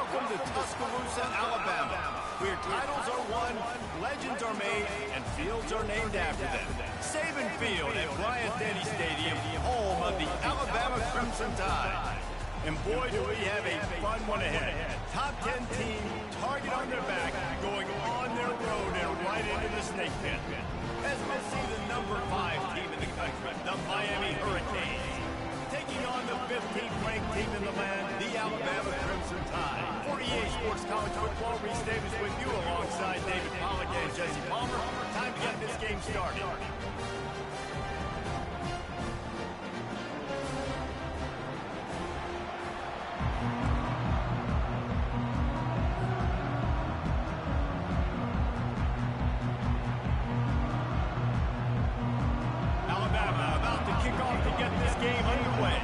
Welcome to Tuscaloosa, Alabama, where titles are won, legends are made, and fields are named after them. Saban Field at Bryant-Denny Stadium, home of the Alabama Crimson Tide. And boy, do we have a fun one ahead. Top 10 team, target on their back, going on their road and right into the snake pit. As we'll see the number 5 team in the country, the Miami Hurricanes, taking on the 15th ranked team in the land, the Alabama Crimson Tide. For EA Sports College Football, Reese Davis with you alongside David Pollack and Jesse Palmer. Time to get this game started. Alabama about to kick off to get this game underway.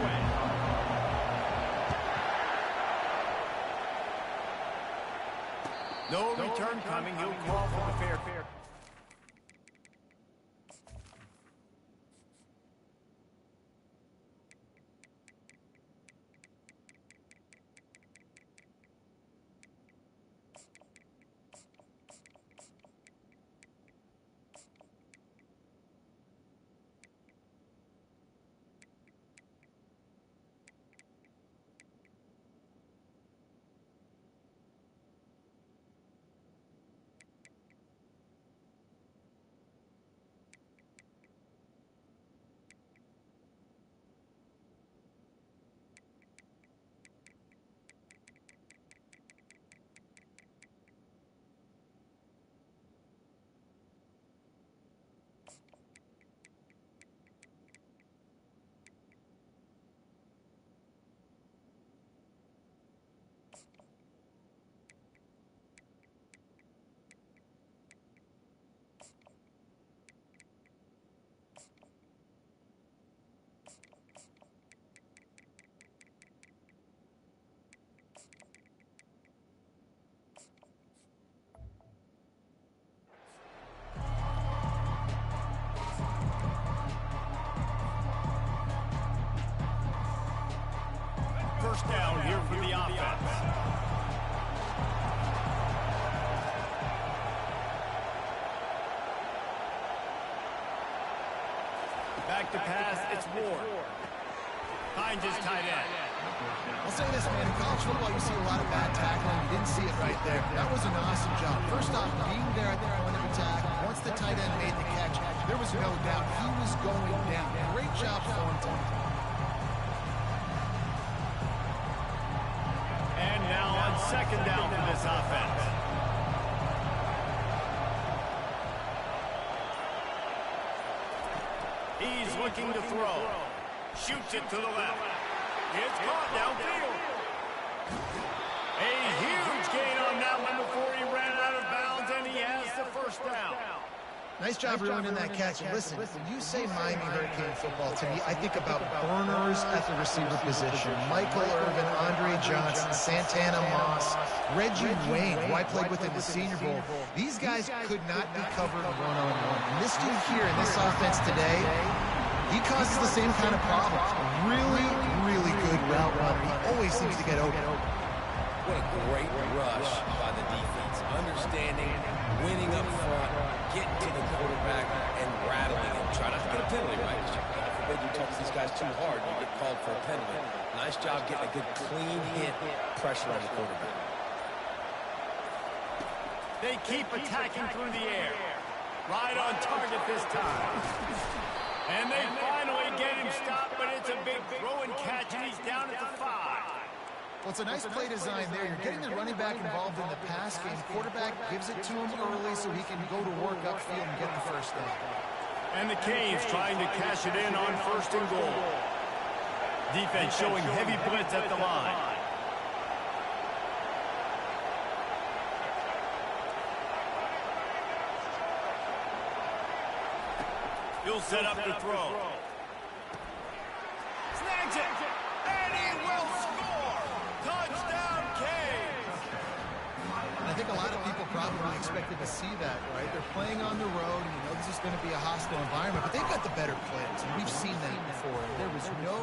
No return coming. He'll call for the fair. First down here for the offense. Back to pass, it's Ward. Finds his tight end. I'll say this, man, in college football you see a lot of bad tackling. You didn't see it right there. That was an awesome job. First off, being there at the point of attack, once the tight end made the catch, there was no doubt he was going down. Great job for him tonight. And now on second down for this offense. He's looking to throw. Shoots it to the left. It's caught downfield. A huge gain on that one before he ran out of bounds, and he has the first down. Nice job ruining that catch. And listen, when you say Miami Hurricane football to me, I think about burners at the receiver position. Michael Irvin, Andre Johnson, Santana Moss, Reggie Wayne, who I played with in the Senior Bowl. These guys could not be covered one-on-one. And this dude here in this offense today, he causes the same kind of problems. Really, really good route runner. He always seems to get open. What a great rush by the defense. Understanding, winning up front, getting to the quarterback, and rattling him. Try not to get a penalty, right? God forbid you touch these guys too hard, you get called for a penalty. Nice job getting a good clean hit, pressure on the quarterback. They keep attacking through the air. Right on target this time. And they finally get him stopped, but it's a big throw and catch, and he's down at the 5. Well, it's a nice play design there. You're getting the running back involved in the pass game. Quarterback gives it to him early so he can go to work upfield and get the first down. And the Canes trying to cash it in on first and goal. Defense showing heavy blitz at the line. He'll set up the throw. Snags it, and he will score! Touchdown, Canes! I think a lot of people probably expected to see that, right? They're playing on the road, and you know this is going to be a hostile environment, but they've got the better players, and we've seen that before. There was no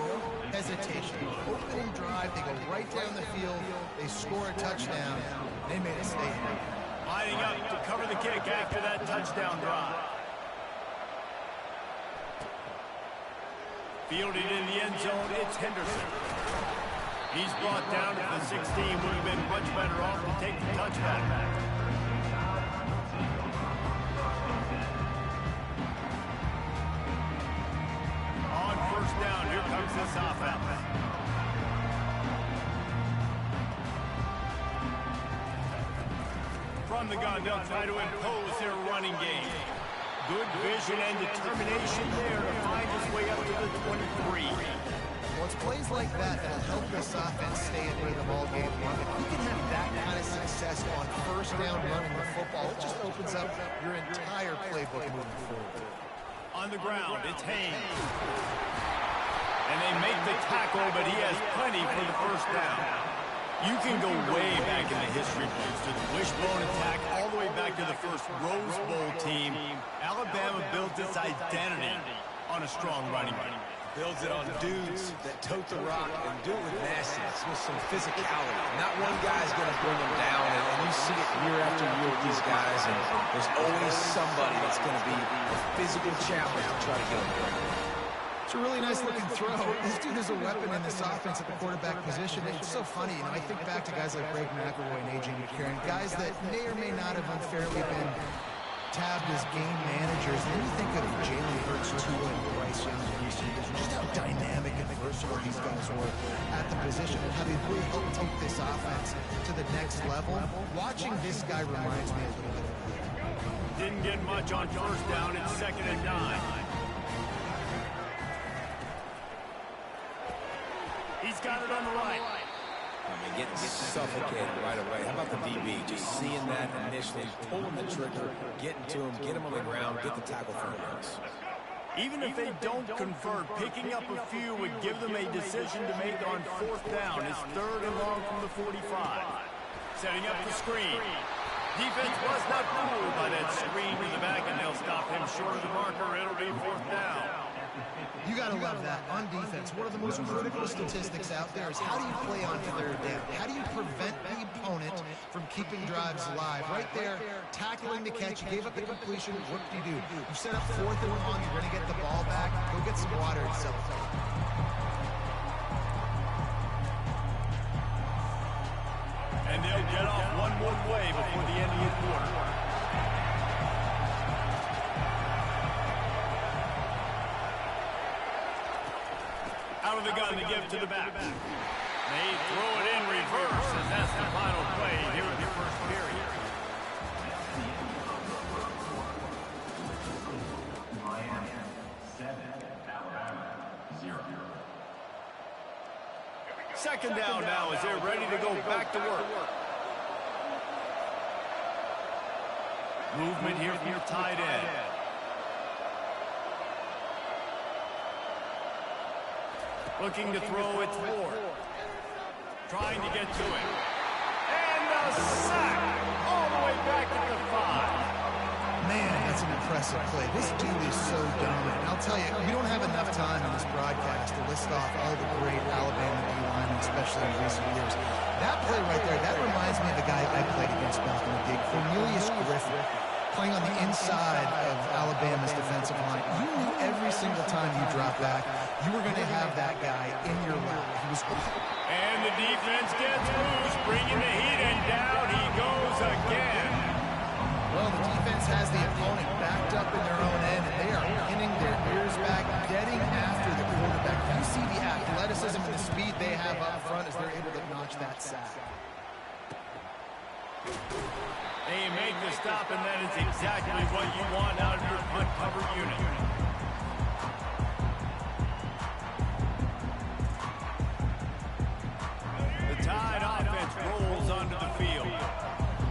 hesitation. Opening drive, they go right down the field, they score a touchdown, they made a statement. Lining up to cover the kick after that touchdown drive. Fielded in the end zone, it's Henderson. He's brought down to the 16, would have been much better off to take the touchback. On first down, here comes this offense. From the gun, they'll try to impose their running game. Good vision and determination there to find his way up to the 23. Well, it's plays like that that'll help this offense stay in rhythm all game long. If you can have that kind of success on first down running the football, it just opens up your entire playbook moving forward. On the ground, it's Haynes. And they make the tackle, but he has plenty for the first down. You can go way back in the history books to the wishbone attack, all the way back to the first Rose Bowl team. Alabama built its identity on a strong running game. Builds it on dudes that tote the rock and do it with nastiness, with some physicality. Not one guy's going to bring them down, and you see it year after year with these guys, and there's always somebody that's going to be a physical challenge to try to get them going. It's a really nice looking throw. This dude is a weapon in this offense at the quarterback position. It's so funny, you know, I think back to guys like Greg McElroy and A.J. McCarron, guys that may or may not have unfairly been tabbed as game managers. And then you think of Jalen Hurts, Tua, and Bryce Young, just how dynamic and versatile these guys were at the position and how they really helped take this offense to the next level. Watching this guy reminds me a little bit of that. Didn't get much on first down. It's 2nd and 9. He's got it on the right. I mean, getting suffocated right away. How about the DB? Just seeing that initially, pulling the trigger, getting to him, get him on the ground, get the tackle for him. Even if they don't convert, picking up a few would give them a decision to make on fourth down. It's 3rd and long from the 45. Setting up the screen. Defense was not fooled by that screen to the back, and they'll stop him short of the marker. It'll be 4th down. You got to love that. On defense, one of the most critical statistics out there is how do you play on 3rd down? How do you prevent the opponent from keeping drives alive? Right there, tackling the catch, you gave up the completion, what do? You set up 4th and long, you're going to get the ball back, go get some water and celebrate. And they'll get off one more play before the end of the quarter. Out of the gun to give to the back. They throw it in reverse, and that's the final play here in the first period. Miami 7, Alabama 0. 2nd down now as they're ready to go back to work. Movement here from the tight end. Looking to throw, it's Ward. Trying to get to him. And a sack all the way back to the 5. Man, that's an impressive play. This dude is so dominant. I'll tell you, we don't have enough time in this broadcast to list off all the great Alabama D-linemen, especially in recent years. That play right there, that reminds me of the guy I played against back in the day, Cornelius Griffin, playing on the inside of Alabama's defensive line. You knew every single time you dropped back, you were going to have that guy in your lap. He was. And the defense gets loose, bringing the heat, and down he goes again. Well, the defense has the opponent backed up in their own end, and they are pinning their ears back, getting after the quarterback. You see the athleticism and the speed they have up front as they're able to notch that sack. They make the stop, and that is exactly what you want out of your punt cover unit. The Tide offense rolls onto the field.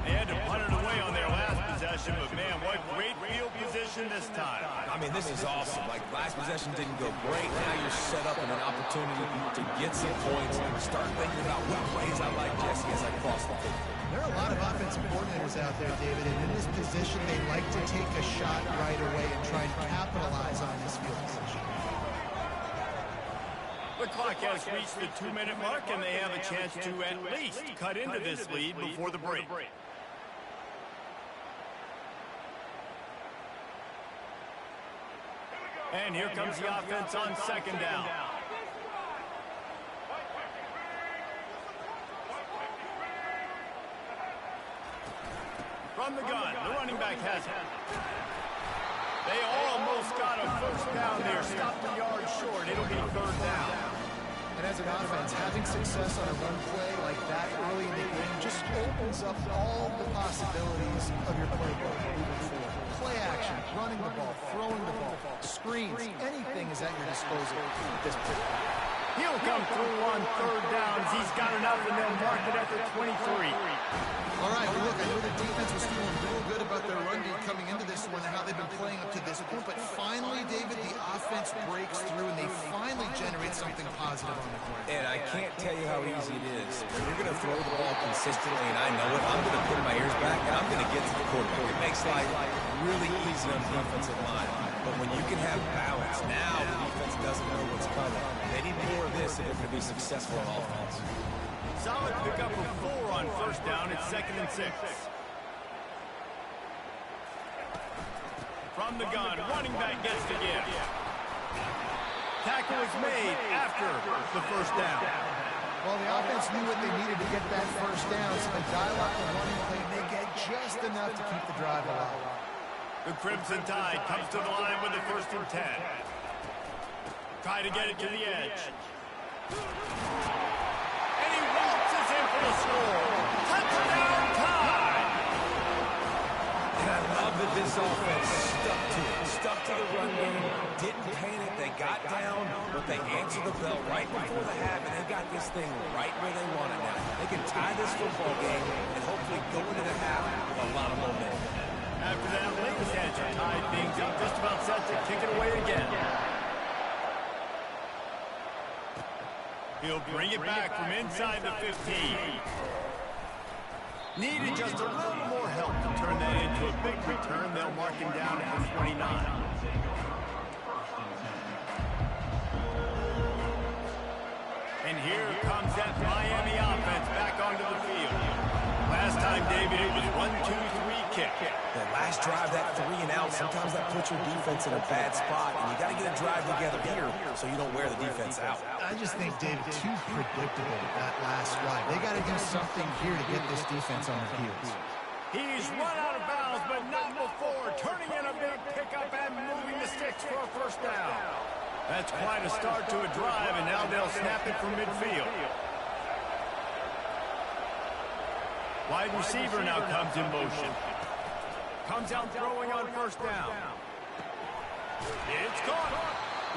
They had to punt it away on their last possession, but man, what great field position this time. I mean, mean, this is awesome. Like, last possession didn't go great. Now you're set up in an opportunity to get some points and start thinking about what plays I like, Jesse, as I cross the field. There are a lot of offensive coordinators out there, David, and in this position, they like to take a shot right away and try and capitalize on this field position. The clock has reached the 2-minute mark, and they have a chance to at least cut into this lead before the break. And here comes the offense on second down. From the gun, the running back has it. They almost got a first down there. Stopped the yard short. It'll be third down. And as an offense, having success on a run play like that early in the game just opens up all the possibilities of your playbook moving forward. Play action, running the ball, throwing the ball, screens, anything is at your disposal at this point. He'll come through on third downs. He's got enough, and they'll mark it at the 23. All right, well, look, I know the defense was feeling real good about their run D coming into this one and how they've been playing up to this point, but finally, David, the offense breaks through, and they finally generate something positive on the ground. And I can't tell you how easy it is. When you're going to throw the ball consistently, and I know it, I'm going to put my ears back, and I'm going to get to the quarterback. It makes life really easy on the defensive line. But when you can have balance, now the defense doesn't know what's coming. They need more of this if they're going to be successful on offense. Solid pickup of 4 on first down. It's 2nd and 6. From the gun, running back gets the give. Tackle is made after the first down. Well, the offense knew what they needed to get that first down, so they dial up the running play, and they get just enough to keep the drive alive. The Crimson Tide comes to the line with the 1st and 10. Try to get it to the edge. And he waltzes in for the score. Touchdown Tide! And I love that this offense stuck to it. Stuck to the run game. Didn't panic. They got down, but they answered the bell right before the half, and they got this thing right where they want it now. They can tie this football game and hopefully go into the half with a lot of momentum. After that latest answer, tied things up, just about set to kick it away again. He'll bring it back from inside the 15. Needed just a little more help to turn that into a big return. They'll mark him down at the 29. And here comes that Miami offense back onto the field. Last time, David, it was 1-2-3 kick. The last drive, that 3 and out, sometimes that puts your defense in a bad spot, and you got to get a drive together here so you don't wear the defense out. I just think, David, too predictable that last drive. They got to do something here to get this defense on their heels. He's run out of bounds, but not before turning in a big pickup and moving the sticks for a first down. That's quite a start to a drive, and now they'll snap it from midfield. Wide receiver now comes in motion. Comes out throwing on first down. It's caught.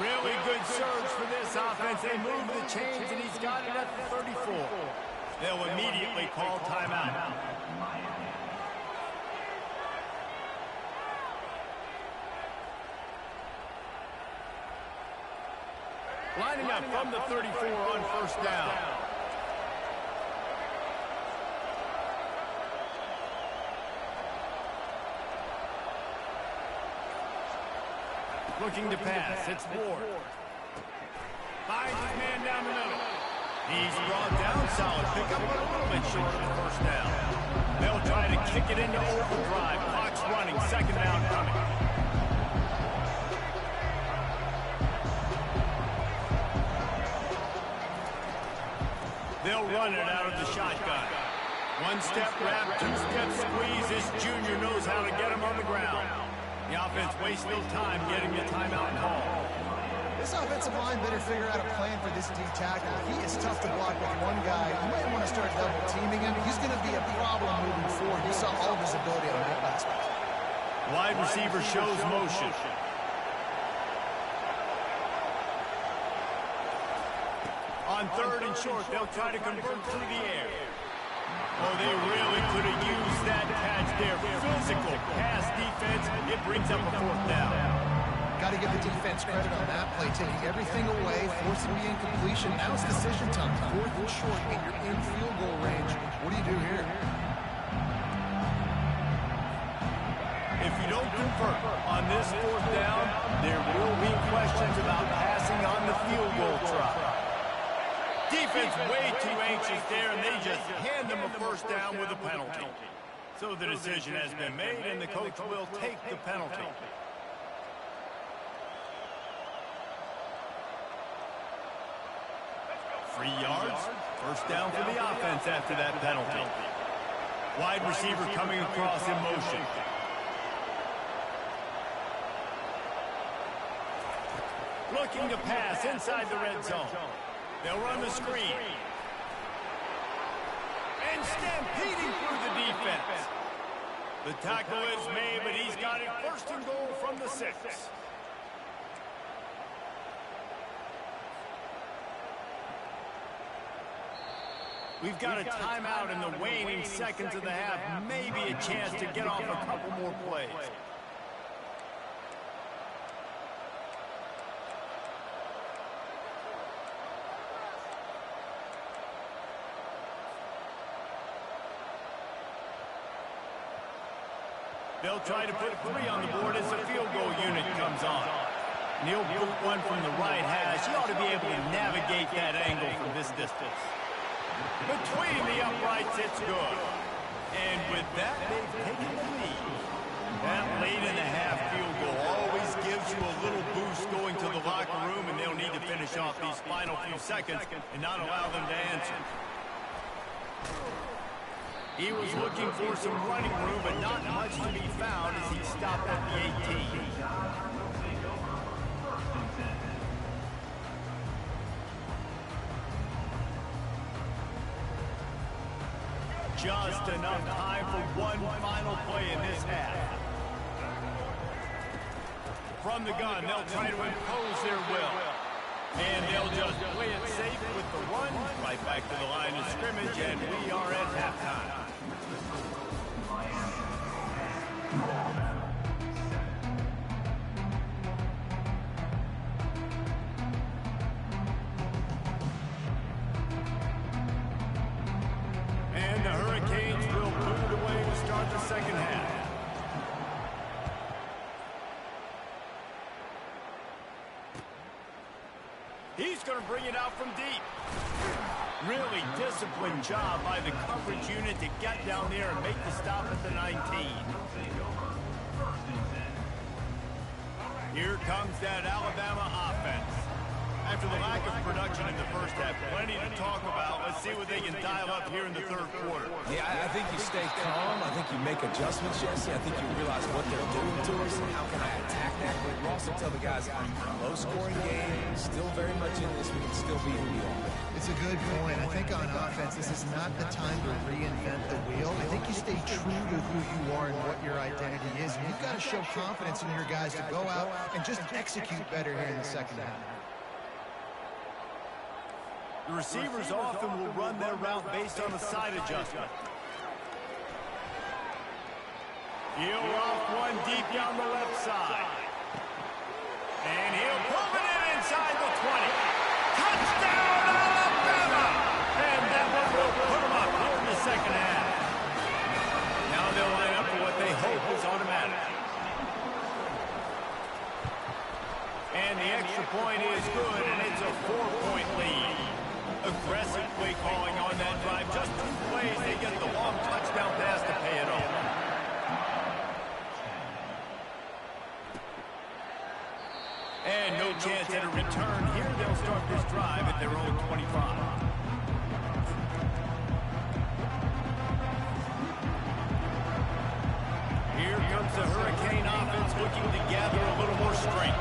Really good surge for this offense. They move the chains, and he's got it at the 34. They'll immediately call timeout. Lining up from the 34 on first down. Looking to pass, it's Ward. Finds his man down the middle. He's brought down, solid pickup, but a little bit short of the first down. They'll try to kick it into overdrive. Clock's running, 2nd down coming. They'll run it out of the shotgun. 1-step wrap, 2-step squeeze. This junior knows how to get him on the ground. The offense wastes no time getting the timeout call. This offensive line better figure out a plan for this D tackle. He is tough to block with one guy. You might want to start double teaming him. He's going to be a problem moving forward. You saw all of his ability on that last one. Wide receiver shows motion. On 3rd and short, they'll try to convert through the air. Oh, they really could have used that catch there. Physical pass defense. It brings up a 4th down. Got to give the defense credit on that play, taking everything away, forcing the incompletion. Now it's decision time. 4th and short, and you're in field goal range. What do you do here? If you don't convert on this 4th down, there will be questions about passing on the field goal try. Defense way too anxious there, and they just hand them a 1st down with a penalty. So the decision has been made, and the coach will take the penalty. Free yards, 1st down for the offense after that penalty. Wide receiver coming across in motion. Looking to pass inside the red zone. They'll run the screen. And stampeding through the defense. The tackle is made, but he's got it 1st and goal from the 6. We've got a timeout in the waning seconds of the half. Maybe a chance to get off a couple more plays. They'll try to put 3 on the board as the field goal unit comes on. And he'll boot one from the right hash. He ought to be able to navigate that angle from this distance. Between the uprights, it's good. And with that, they've taken the lead. That late in the half field goal always gives you a little boost going to the locker room, and they'll need to finish off these final few seconds and not allow them to answer. He was looking for some running room, but not much to be found as he stopped at the 18. Just enough time for one final play in this half. From the gun, they'll try to impose their will. And they'll just play it safe with the run right back to the line of scrimmage, and we are at halftime. And the Hurricanes will put it away to start the second half. He's going to bring it out from deep. Really disciplined job by the coverage unit to get down there and make the stop at the 19. Here comes that Alabama offense. After the lack of production in the first half, plenty to talk about. Let's see what they can dial up here in the third quarter. Yeah, I think you stay calm. I think you make adjustments, Jesse. I think you realize what they're doing to us and how can I attack that. But you also tell the guys, low-scoring game, still very much in this. We can still be who we are. It's a good point. I think on offense, this is not the time to reinvent the wheel. I think you stay true to who you are and what your identity is. And you've got to show confidence in your guys to go out and just execute better here in the second half. The receivers often will run their route based on a side adjustment. He'll off one deep down the left side. And he'll pull it in inside the 20. Touchdown, Alabama! And that one will put them up here in the second half. Now they'll line up for what they hope is automatic. And the extra point is good, and it's a 4-point lead. Aggressive play calling on that drive. Just 2 plays, they get the long touchdown pass to pay it off. And no chance at a return. Here they'll start this drive at their own 25. Here comes the Hurricane offense looking to gather a little more strength.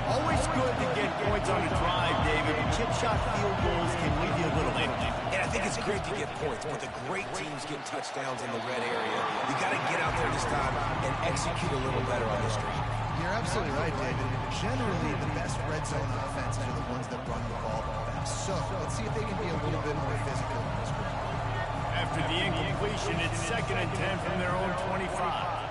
Always good to get points on a drive, David. Chip shot field goals can leave you a little empty. And I think it's great to get points, but the great teams get touchdowns in the red area. You got to get out there this time and execute a little better on this drive. You're absolutely right, David. Generally, the best red zone offenses are the ones that run the ball best. So let's see if they can be a little bit more physical in this group. After the incompletion, it's 2nd and 10 from their own 25.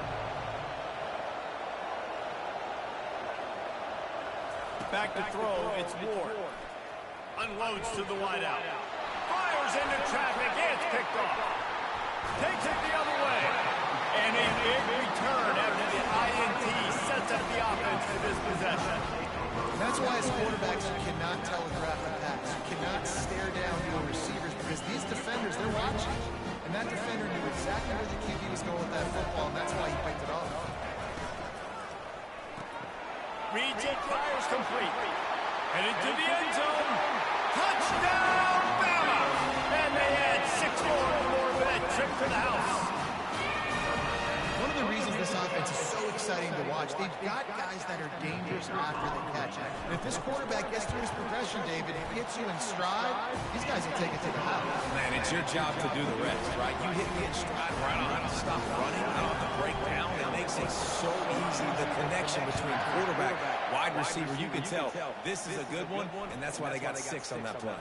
Back to throw, it's Ward. Unloads to the wideout. Fires into traffic, it's picked off. Takes it the other way. And a big return after the INT sets up the offense for this possession. That's why as quarterbacks you cannot telegraph the pass. You cannot stare down your receivers because these defenders, they're watching. And that defender knew exactly where the QB was going with that football, and that's why he picked it off. Reads it, fires complete. Headed to the end zone. Touchdown, Bama! And they add 6 more for that trip to the house. One of the reasons this offense is so exciting to watch, they've got guys that are dangerous after they catch it. And if this quarterback gets through his progression, David, and hits you in stride, these guys will take it to the house. Man, it's your job to do the rest, right? You hit me in stride where I don't have to stop running. I don't have to break down. It makes it so easy, the connection between quarterback, wide receiver. You can tell this is a good one, and that's why they got 6 on that play.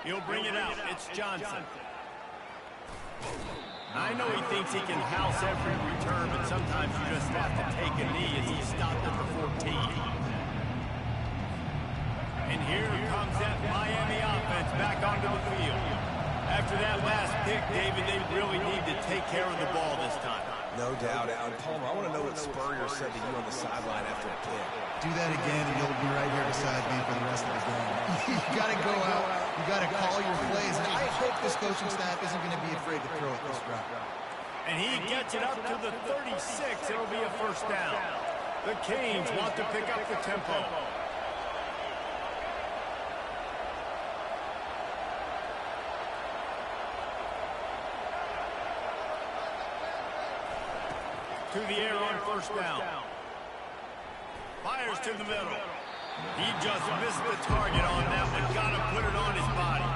He'll bring it out. It's Johnson. I know he thinks he can house every return, but sometimes you just have to take a knee as he stopped at the 14. And here comes that Miami offense back onto the field. After that last pick, David, they really need to take care of the ball this time. No doubt. And Palmer, I want to know what Spurrier said to you on the sideline after the pick. Do that again, and you'll be right here beside me for the rest of the game. You got to go out. You got to call your plays. And I hope this coaching staff isn't going to be afraid to throw it this route. And he gets it up to the 36. It'll be a first down. The Canes want to pick up the tempo. To the air on first down. Fires to the middle. He just missed the target on that one. Got to put it on his body.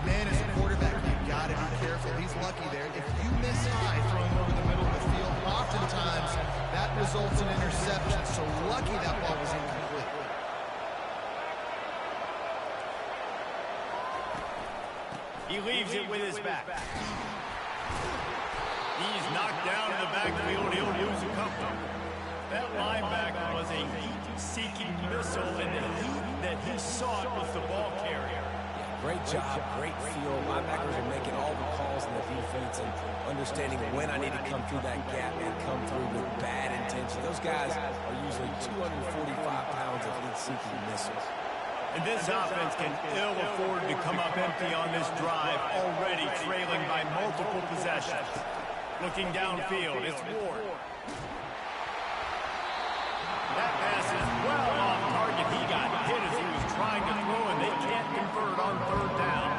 Man, as a quarterback, you've got to be careful. He's lucky there. If you miss high throwing over the middle of the field, oftentimes that results in interception. So lucky that ball was incomplete. He leaves it with his back. He's knocked down in the backfield. He'll lose a couple. That linebacker was a heat-seeking missile, and the heat that he sought was the ball carrier. Yeah, great job, great feel. Linebackers are making all the calls in the defense and understanding when I need to come through that gap and come through with bad intention. Those guys are usually 245 pounds of heat-seeking missiles. And this offense can ill afford to come up empty on this drive, already trailing by multiple possessions. Looking downfield, it's Ward. That pass is well off target. He got hit as he was trying to throw, and they can't convert on third down.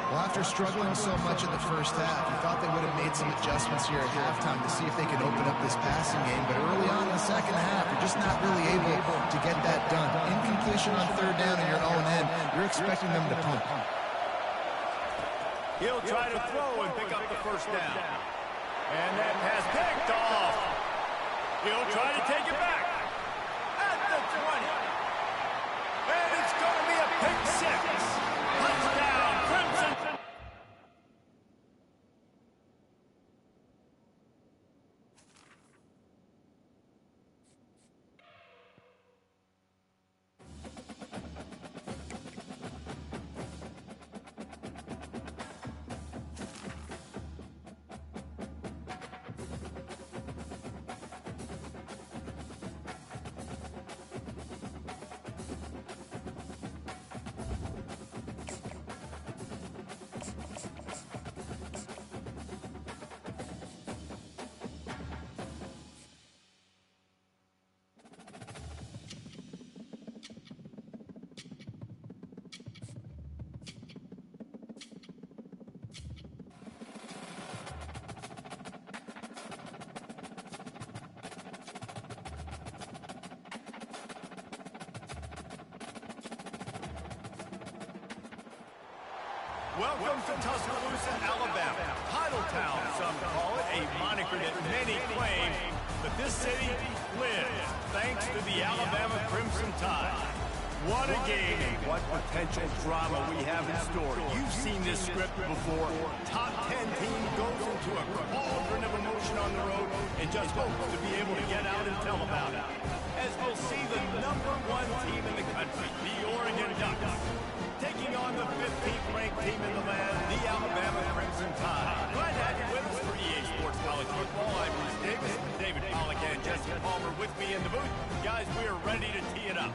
Well, after struggling so much in the first half, you thought they would have made some adjustments here at halftime to see if they could open up this passing game. But early on in the second half, you're just not really able to get that done. Incompletion on third down and your own end, you're expecting them to punt. He'll try to throw and pick up the first down. And that pass picked off. He'll try to take it back. At the 20. And it's going to be a pick 6. Touchdown, Crimson. Welcome to Tuscaloosa, Alabama. Titletown, some call it, a moniker that many claim, but this city lives thanks to the Alabama Crimson Tide. What a game and what potential drama we have in store. You've seen this script before. Top 10 team goes into a cauldron of emotion on the road and just hopes to be able to get out and tell about it. as we'll see the #1 team in the country, the Oregon Ducks, taking on the 15th ranked team in the land, the Alabama Crimson Tide. Glad to have you with us for EA Sports College Football. I'm Bruce Davis, David Pollack and Jesse Palmer with me in the booth. Guys, we are ready to tee it up.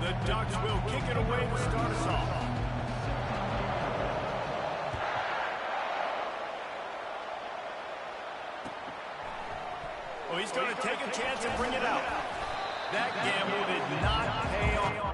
The Ducks will kick it away to start us off. Oh, he's going to take a chance and bring it out. That gamble did not pay off.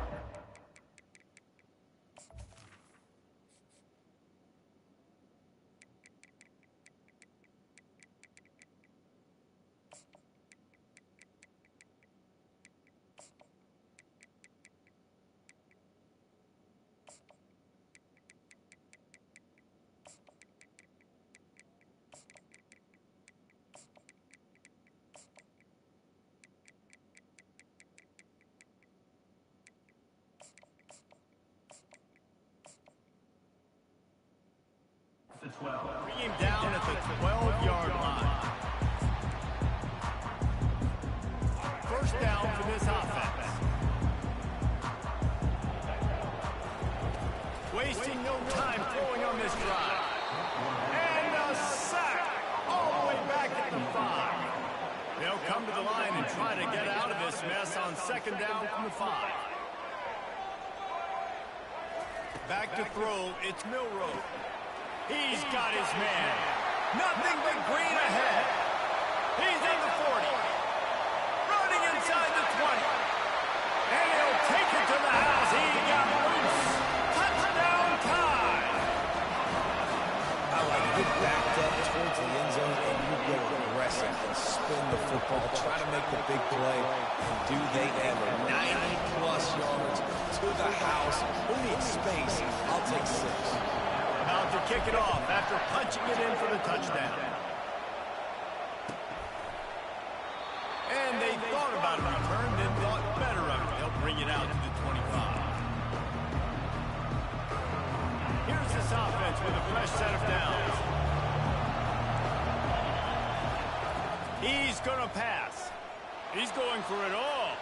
Bring him down at the 12-yard line. First down for this offense. Wasting no time throwing on this drive. And a sack all the way back at the 5. They'll come to the line and try to get out of this mess on second down from the 5. Back to throw, it's Milroe. He's got his man. Nothing but green ahead. He's in the 40. Running inside the 20. And he'll take it to the house. He got loose. Touchdown time. I like to get backed up towards the end zone and you go aggressive and spin the football, try to make the big play, and do they ever. 90-plus yards to the house. Who needs space? I'll take 6. About to kick it off after punching it in for the touchdown. And they thought about a return, then thought better of it. They'll bring it out to the 25. Here's this offense with a fresh set of downs. He's going to pass. He's going for it all.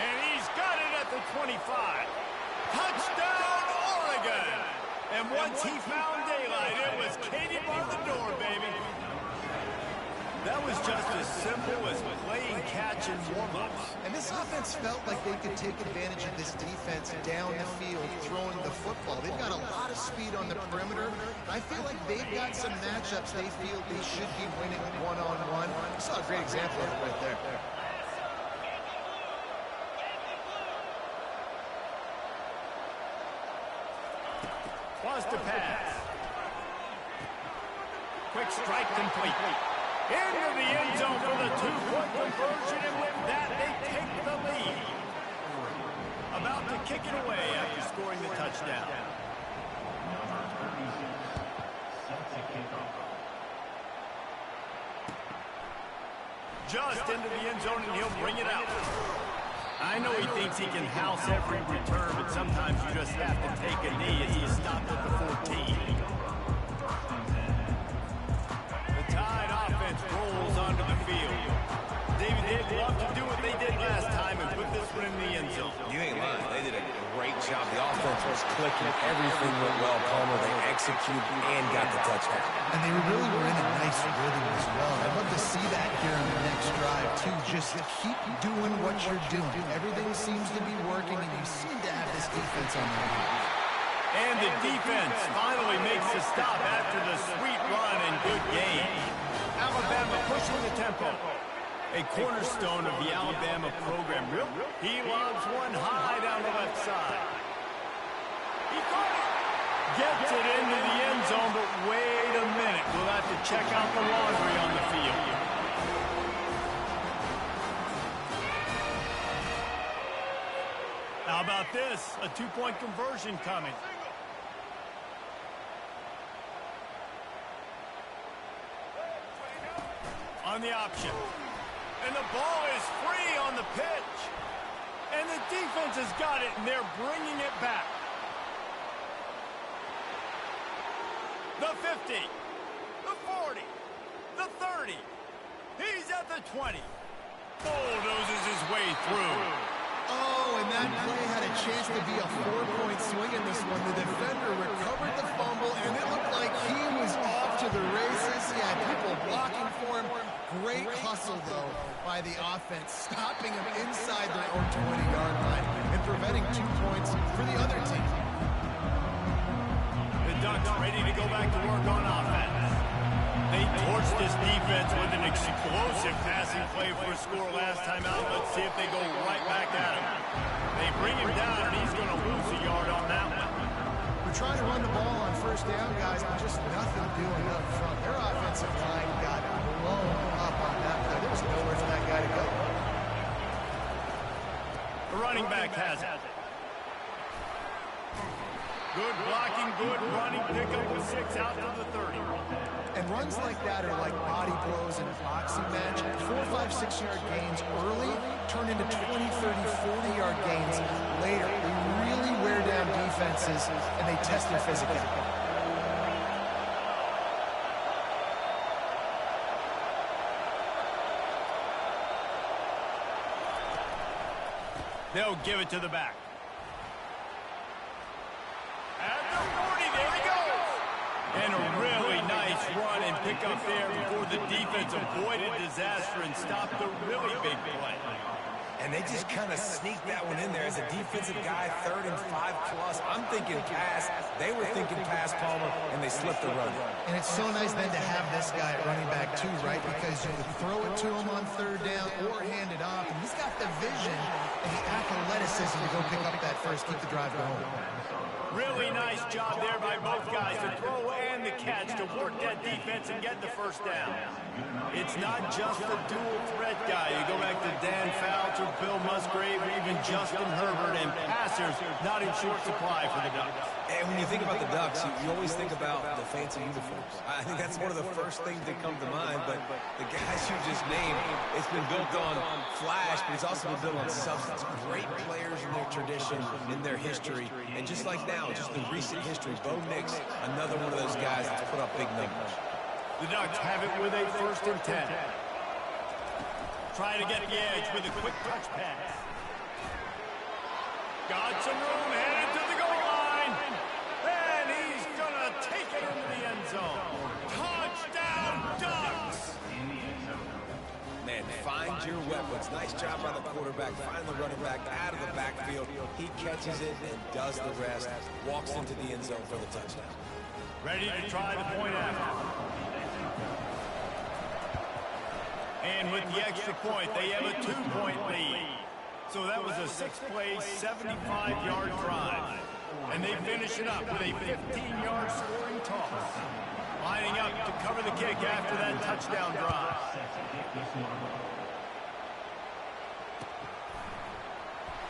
And he's got it at the 25. Touchdown, Oregon! And once he found daylight, it was Katie bar the door, baby. That was just as simple as playing catch and warm-ups. And this offense felt like they could take advantage of this defense down the field, throwing the football. They've got a lot of speed on the perimeter. I feel like they've got some matchups they feel they should be winning one-on-one. You saw a great example of it right there. Wants to pass. Quick strike complete. Into the end zone for the 2-point conversion, and with that, they take the lead. About to kick it away after scoring the touchdown. Just into the end zone, and he'll bring it out. I know he thinks he can house every return, but sometimes you just have to take a knee as he stopped at the 14. The Tide offense rolls onto the field. David, they'd love to do what they did last time and put this one in the end zone. You ain't lying. They did a great job. The offense was clicking. Everything went well, Palmer. They executed and got the touchdown. And they really were in a nice rhythm as well. I'd love to see that here in the next drive, too. Just keep doing what you're doing. Everything seems to be working, and you seem to have this defense on the move. And the defense finally makes a stop after the sweet run and good game. Alabama pushing the tempo. A cornerstone of the Alabama program. He lobs one high down the left side. He caught it. Gets it into the end zone, but wait a minute. We'll have to check out the laundry on the field. How about this? A 2-point conversion coming. On the option. And the ball is free on the pitch. And the defense has got it, and they're bringing it back. The 50. The 40. The 30. He's at the 20. Bulldozes his way through. Oh, and that play had a chance to be a 4-point swing in this one. The defender recovered the fumble, and it looked like he was off to the races. He had people blocking for him. Great hustle, though, by the offense, stopping him inside their own 20-yard line and preventing 2 points for the other team. The Ducks ready to go back to work on offense. They torched this defense with an explosive passing play for a score last time out. Let's see if they go right back at him. They bring him down, and he's going to lose a yard on that one. We're trying to run the ball on first down, guys, but just nothing doing up front. Their offensive line got blown up on that play. There was nowhere for that guy to go. The running back has it. Good blocking, good running, pickup with 6 out to the 30. And runs like that are like body blows in a boxing match. 4, 5, 6-yard gains early turn into 20, 30, 40-yard gains later. They really wear down defenses, and they test their physicality. They'll give it to the back. At the 40, there he goes. And a really nice run and pick up there before the defense avoided disaster and stopped the really big play. And they just kind of sneaked that one in there as a defensive guy, 3rd and 5+. I'm thinking pass. They were thinking pass, Palmer, and they slipped the run. And it's so nice then to have this guy at running back too, right? Because you could throw it to him on 3rd down or hand it off. And he's got the vision and the athleticism to go pick up that first, keep the drive going. Really nice job there by both guys, the throw and the catch, to work that defense and get the first down. It's not just a dual threat guy. You go back to Dan Fouts or Bill Musgrave or even Justin Herbert, and passers not in short supply for the Ducks. And when you think about the Ducks, you always think about the fancy uniforms. I think that's one of the first things that come to mind, but the guys you just named, it's been built on flash, but it's also been built on substance. Great players in their tradition, in their history, and just like now, just the recent history, Bo Nix, another one of those guys that's put up big numbers. The Ducks have it with a 1st and 10. Trying to get the edge with a quick touch pass. Got some room, headed to the goal line. And he's going to take it into the end zone. Touchdown, Ducks! Man, find your weapons. Nice job by the quarterback. Find the running back out of the backfield. He catches it and does the rest. Walks into the end zone for the touchdown. Ready to try the point after. And with the extra point, they have a 2-point lead. So that was a 6-play, 75-yard drive. And they finish it up with a 15-yard scoring toss. Lining up to cover the kick after that touchdown drive.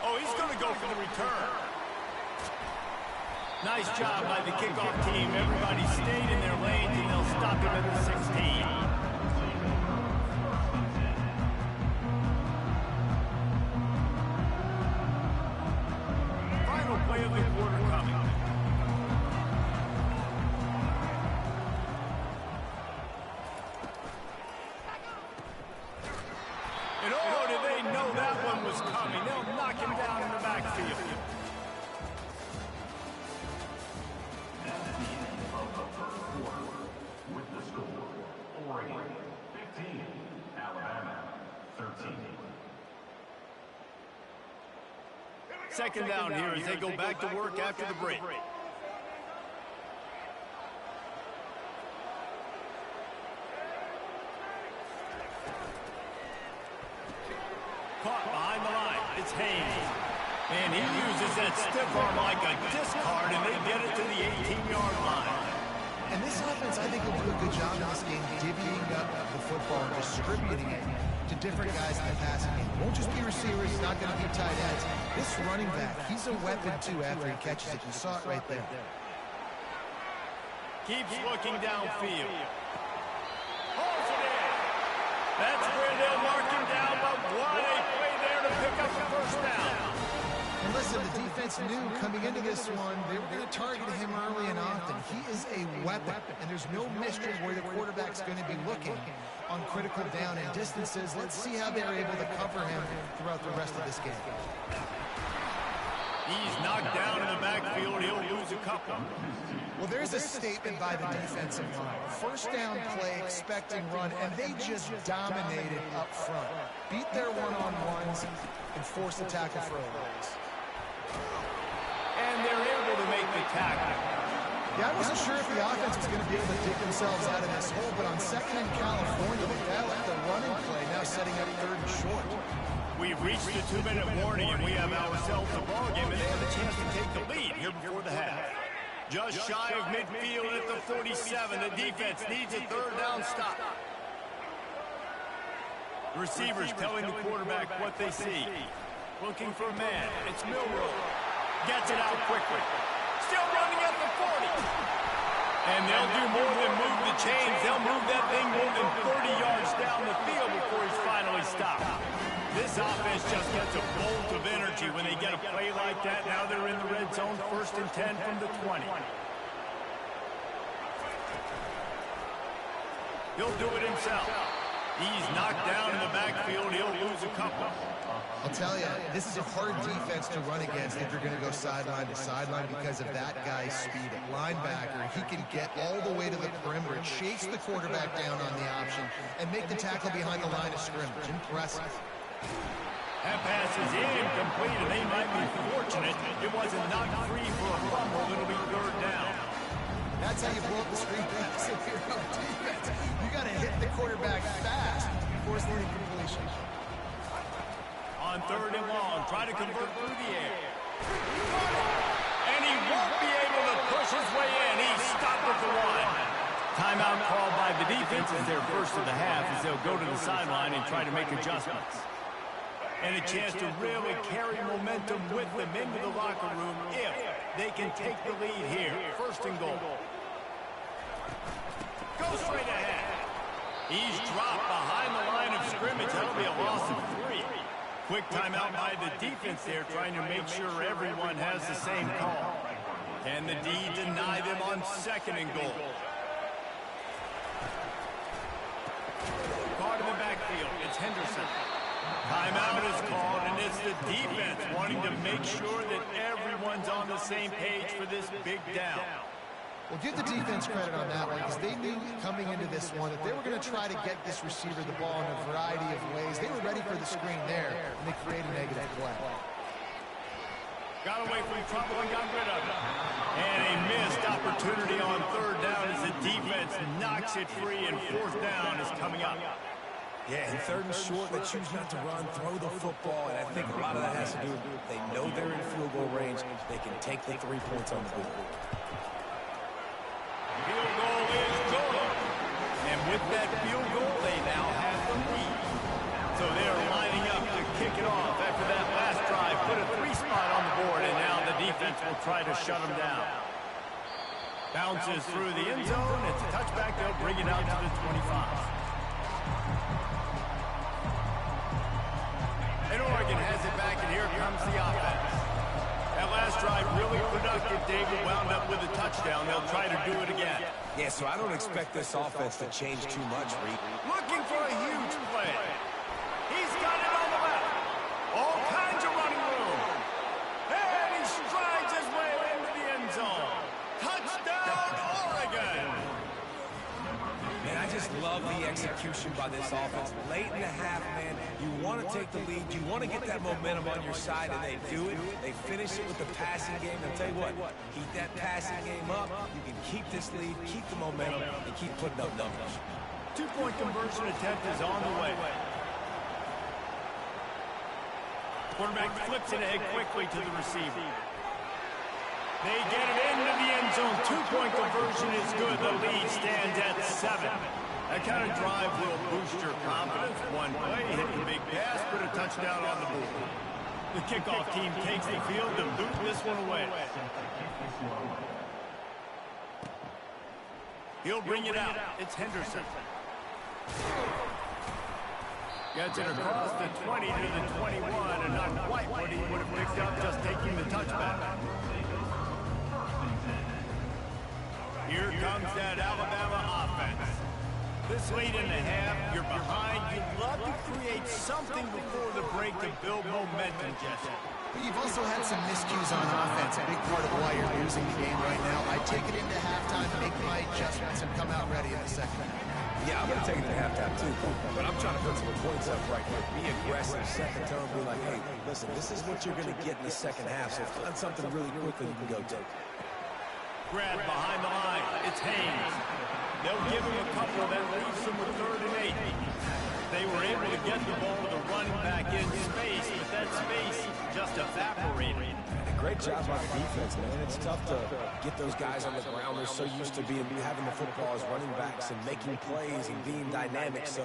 Oh, he's going to go for the return. Nice job by the kickoff team. Everybody stayed in their lanes, and they'll stop him at the 16. Final play of the quarter coming. And oh, did they know that one was coming. They'll knock him down in the backfield. With the score, Oregon 15, Alabama 13. Second down here as they go back to work after the break. Caught behind the line. It's Haynes. And he uses that stiff arm like a discard, and they get it to the 18-yard line. And this offense, I think, will do a good job in this game divvying up the football and distributing it to different guys in the passing game. It won't just be receivers. It's not going to be tight ends. This running back, he's a weapon, too, after he catches it. You saw it right there. Keeps looking downfield. Holds it in. That's where they'll mark him down, but what a play there to pick up the first down. And listen, the defense knew coming into this one, they were going to target him early and often. He is a weapon, and there's no mystery where the quarterback's going to be looking on critical down and distances. Let's see how they're able to cover him throughout the rest of this game. He's knocked down in the backfield. He'll lose a couple. Well, there's a statement by the defensive line. First down play, expecting run, and they just dominated up front. Beat their one-on-ones and forced the tackle for a loss. And they're able to make the tackle. Yeah, I wasn't sure if the offense was going to be able to dig themselves out of this hole, but on second in California, they dialed up the running play, now setting up third and short. We've reached the 2-minute warning, and we have ourselves a ball game, and they have a chance to take the lead here before the half. Just shy of midfield at the 47. The defense needs a third down stop. The receivers telling the quarterback what they see. Looking for a man. It's Milroe. Gets it out quickly. Still running at the 40. And they'll do more than move the chains. They'll move that thing more than 30 yards down the field before he's finally stopped. This offense just gets a bolt of energy when they get a play like that. Now they're in the red zone, 1st and 10 from the 20. He'll do it himself. He's knocked down in the backfield. He'll lose a couple. I'll tell you, this is a hard defense to run against if you're going to go sideline to sideline because of that guy's speed. At linebacker, he can get all the way to the perimeter, chase the quarterback down on the option, and make the tackle behind the line of scrimmage. Impressive. That pass is incomplete, and they might be fortunate it wasn't knocked free for a fumble. It'll be third down. That's how you blow up the screen pass if you're on defense. You got to hit the quarterback fast before it's the incompletion. On 3rd and long, try to convert through the air. And he won't be able to push his way in. He's stopped at the 1. Timeout called by the defense is their first of the half as they'll go to the sideline and try to make adjustments. And a chance to really carry momentum with them into the locker room if they can take the lead here. 1st and goal. Go straight ahead. He's dropped behind the line of scrimmage. That'll be a loss of 3. Quick timeout by the defense there, trying to make sure everyone has the same call. Can the D deny them on 2nd and goal? Caught in the backfield. It's Henderson. Timeout is called, and it's the defense wanting to make sure that everyone's on the same page for this big down. Well, give the defense credit on that one because they knew coming into this one that they were going to try to get this receiver the ball in a variety of ways. They were ready for the screen there, and they created a negative play. Got away from trouble and got rid of it. And a missed opportunity on 3rd down as the defense knocks it free, and 4th down is coming up. Yeah, and 3rd and short, they choose not to run, throw the football, and I think a lot of that has to do with they know they're in field goal range. They can take the 3 points on the board. Field goal is good. And with that field goal, they now have the lead. So they're lining up to kick it off after that last drive. Put a 3 spot on the board, and now the defense will try to shut them down. Bounces through the end zone. It's a touchback. They'll bring it out to the 25. And Oregon has it back, and here comes the offense. That last drive really productive. David wound up with a touchdown. They'll try to do it again. Yeah, so I don't expect this offense to change too much, Reed. Looking for a huge play. He's got it on the left. All kinds of running room. And he strides his way into the end zone. Touchdown, Oregon. Man, I just love the execution by this offense. Late in the half, man, you want to take the lead. You want to get that momentum on your side, and they do it. They finish it with the passing game. I'll tell you what, keep that passing game up. You can keep this lead, keep the momentum, and keep putting up numbers. 2-point conversion attempt is on the way. Quarterback flips it ahead quickly to the receiver. They get it into the end zone. 2-point conversion is good. The lead stands at 7. That kind of drive will boost your confidence. One play, hit the big pass, put a touchdown on the board. The kickoff team takes the field to boot this one away. He'll bring it out. It's Henderson. Gets it across the 20 to the 21, and not quite what he would have picked up just taking the touchback. Here comes that Alabama offense. This late in the half, you're behind. You'd love to create something before the break to build momentum, Jesse. But you've also had some miscues on offense, a big part of why you're losing the game right now. I take it into halftime, make my adjustments, and come out ready in the second half. Yeah, I'm going to take it to halftime too, but I'm trying to put some points up right here. Be aggressive, set the tone, be like, hey, listen, this is what you're going to get in the second half, so find something really quickly you can go to. Grab behind the line. It's Haynes. They'll give him a couple that leaves him with 3rd and 8. They were able to get the ball to the running back in space, but that space just evaporated. Great job by the defense, man. It's tough to get those guys on the ground. They're so used to having the football as running backs and making plays and being dynamic. So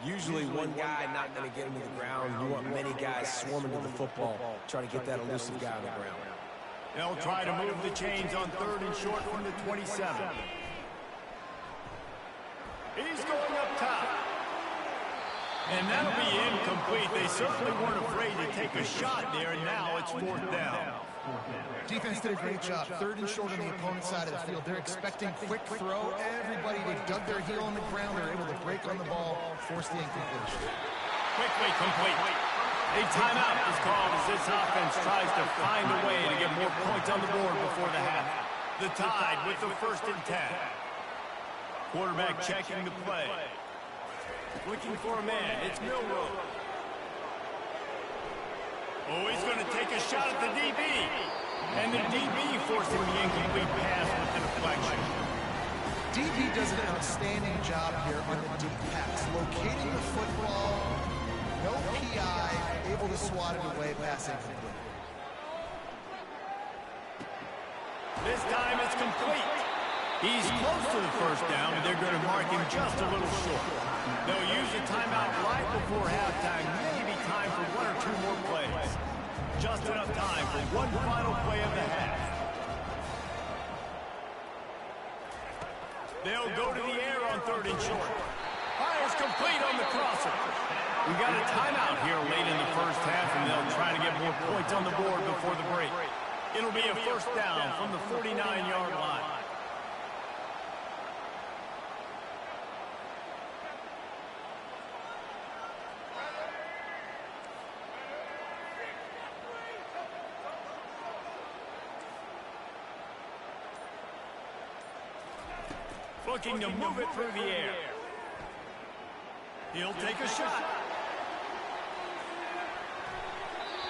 usually one guy not going to get him to the ground. You want many guys swarming to the football, try to get that elusive guy on the ground. They'll try to move the chains on 3rd and short from the 27. He's going up top. And that'll be incomplete. They certainly weren't afraid to take a shot there, and now it's 4th down. Defense did a great job. 3rd and short on the opponent's side of the field. They're expecting quick throw. Everybody, they dug their heel on the ground. They're able to break on the ball, force the incompletion. Quickly complete. A timeout is called as this offense tries to find a way to get more points on the board before the half. The Tide with the 1st and 10. Quarterback checking the play. Looking for a man. It's Milroe. Oh, he's going to take a shot at the DB. And the DB forcing the incomplete pass with the deflection. DB does an outstanding job here on the deep pass. Locating the football, no PI, able to swat it away, pass incomplete. This time it's complete. He's close to the 1st down, but they're going to mark him just a little short. They'll use a timeout right before halftime, maybe time for 1 or 2 more plays. Just enough time for one final play of the half. They'll go to the air on 3rd and short. Fires complete on the crosser. We got a timeout here late in the 1st half, and they'll try to get more points on the board before the break. It'll be a 1st down from the 49-yard line. Looking to move it through the air. He'll take a shot.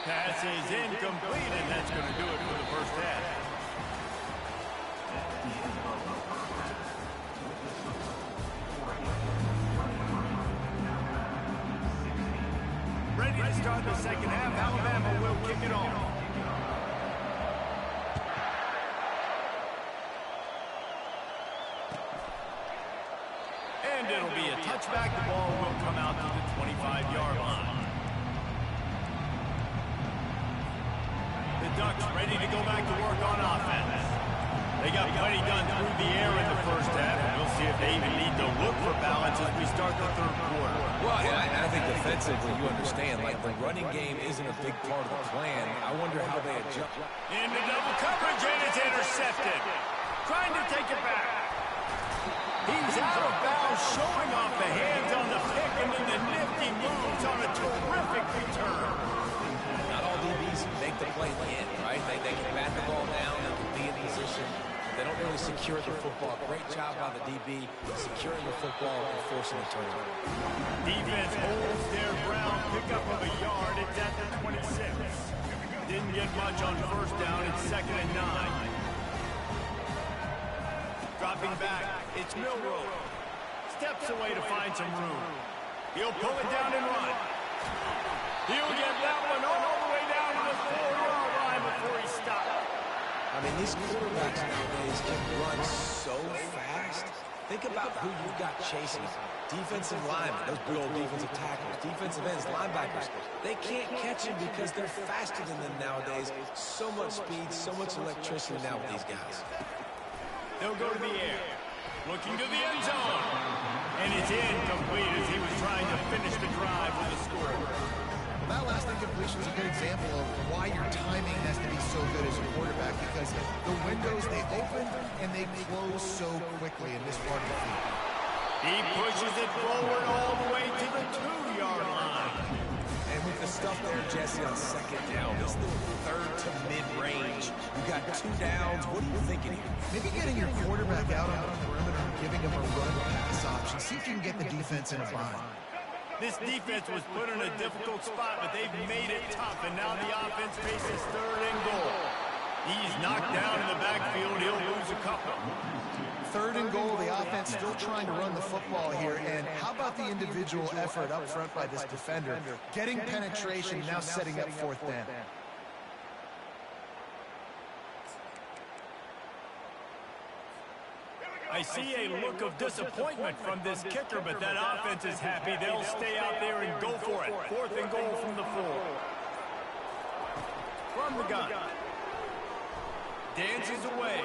Pass is incomplete, and that's going to do it for the 1st half. Ready to start the 2nd half. Alabama will kick it off. And it'll be a touchback. The ball will come out to the 25-yard line. The Ducks ready to go back to work on offense. They got plenty done through the air in the 1st half, and we'll see if they even need to look for balance as we start the 3rd quarter. Well, and I think defensively, you understand, like the running game isn't a big part of the plan. I wonder how they adjust. Into double coverage, and it's intercepted. Trying to take it back. He's out of bounds, showing off the hands on the pick, and then the nifty moves on a terrific return. Not all DBs make the play in, right? They can bat the ball down, they can be in position. They don't really secure the football. Great job by the DB securing the football and forcing a turnover. Defense holds their ground, pickup of a yard. It's at the 26. Didn't get much on 1st down. It's 2nd and 9. Dropping back, it's Milroe. Steps away to find some room. He'll pull it down and run. He'll get that one all the way down to the 4-yard line before he stops. I mean, these quarterbacks nowadays can run so fast. Think about who you got chasing. Defensive linemen, those big old defensive tackles, defensive ends, linebackers. They can't catch him because they're faster than them nowadays. So much speed, so much electricity now with these guys. They'll go to the air. Looking to the end zone. And it's incomplete as he was trying to finish the drive with a score. close so quickly in this part of the field. He pushes it forward all the way to the 2-yard line. And with the stuff there, Jesse, on second down, this little third to mid-range, you got 2 downs. What are you thinking here? Maybe getting your quarterback out on the perimeter and giving him a run-pass option. See if you can get the defense in a bind. This defense was put in a difficult spot, but they've made it tough, and now the offense faces 3rd and goal. He's knocked down in the backfield. He'll lose a couple. 3rd and goal, the offense still trying to run the football here, and how about the individual effort up front by this defender? Getting penetration, now setting up 4th down. I see a look of disappointment from this kicker, but that offense is happy. They'll stay out there and go for it. 4th and goal from the 4. From the gun. Dances away.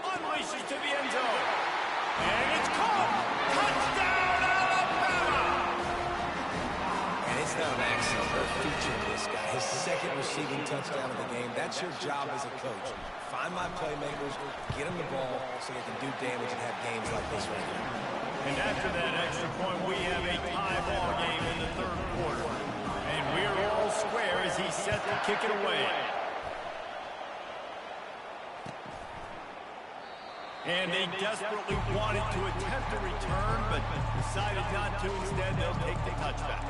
Unleashes to the end zone. And it's caught. Touchdown, Alabama! And it's not an accident. They're featuring this guy. His 2nd receiving touchdown of the game. That's your job as a coach. Find my playmakers, get them the ball so they can do damage and have games like this right here. And after that extra point, we have a tie ball game in the 3rd quarter. And we're all square as he set to kick it away. And they desperately wanted to attempt a return, but decided not to. Instead, they'll take the touchback.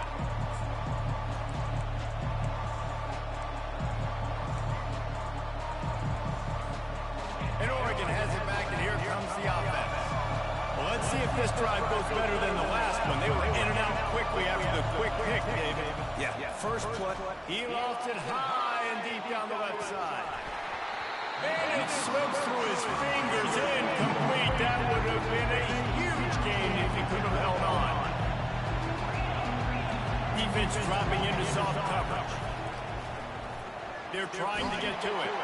And Oregon has it back, and here comes the offense. Well, let's see if this drive goes better than the last one. They were in and out quickly after the quick pick, David. Yeah, first play. He lofts it high and deep down the left side. And it slips through his fingers, incomplete. That would have been a huge gain if he could have held on. Defense dropping into soft coverage. They're trying to get to it.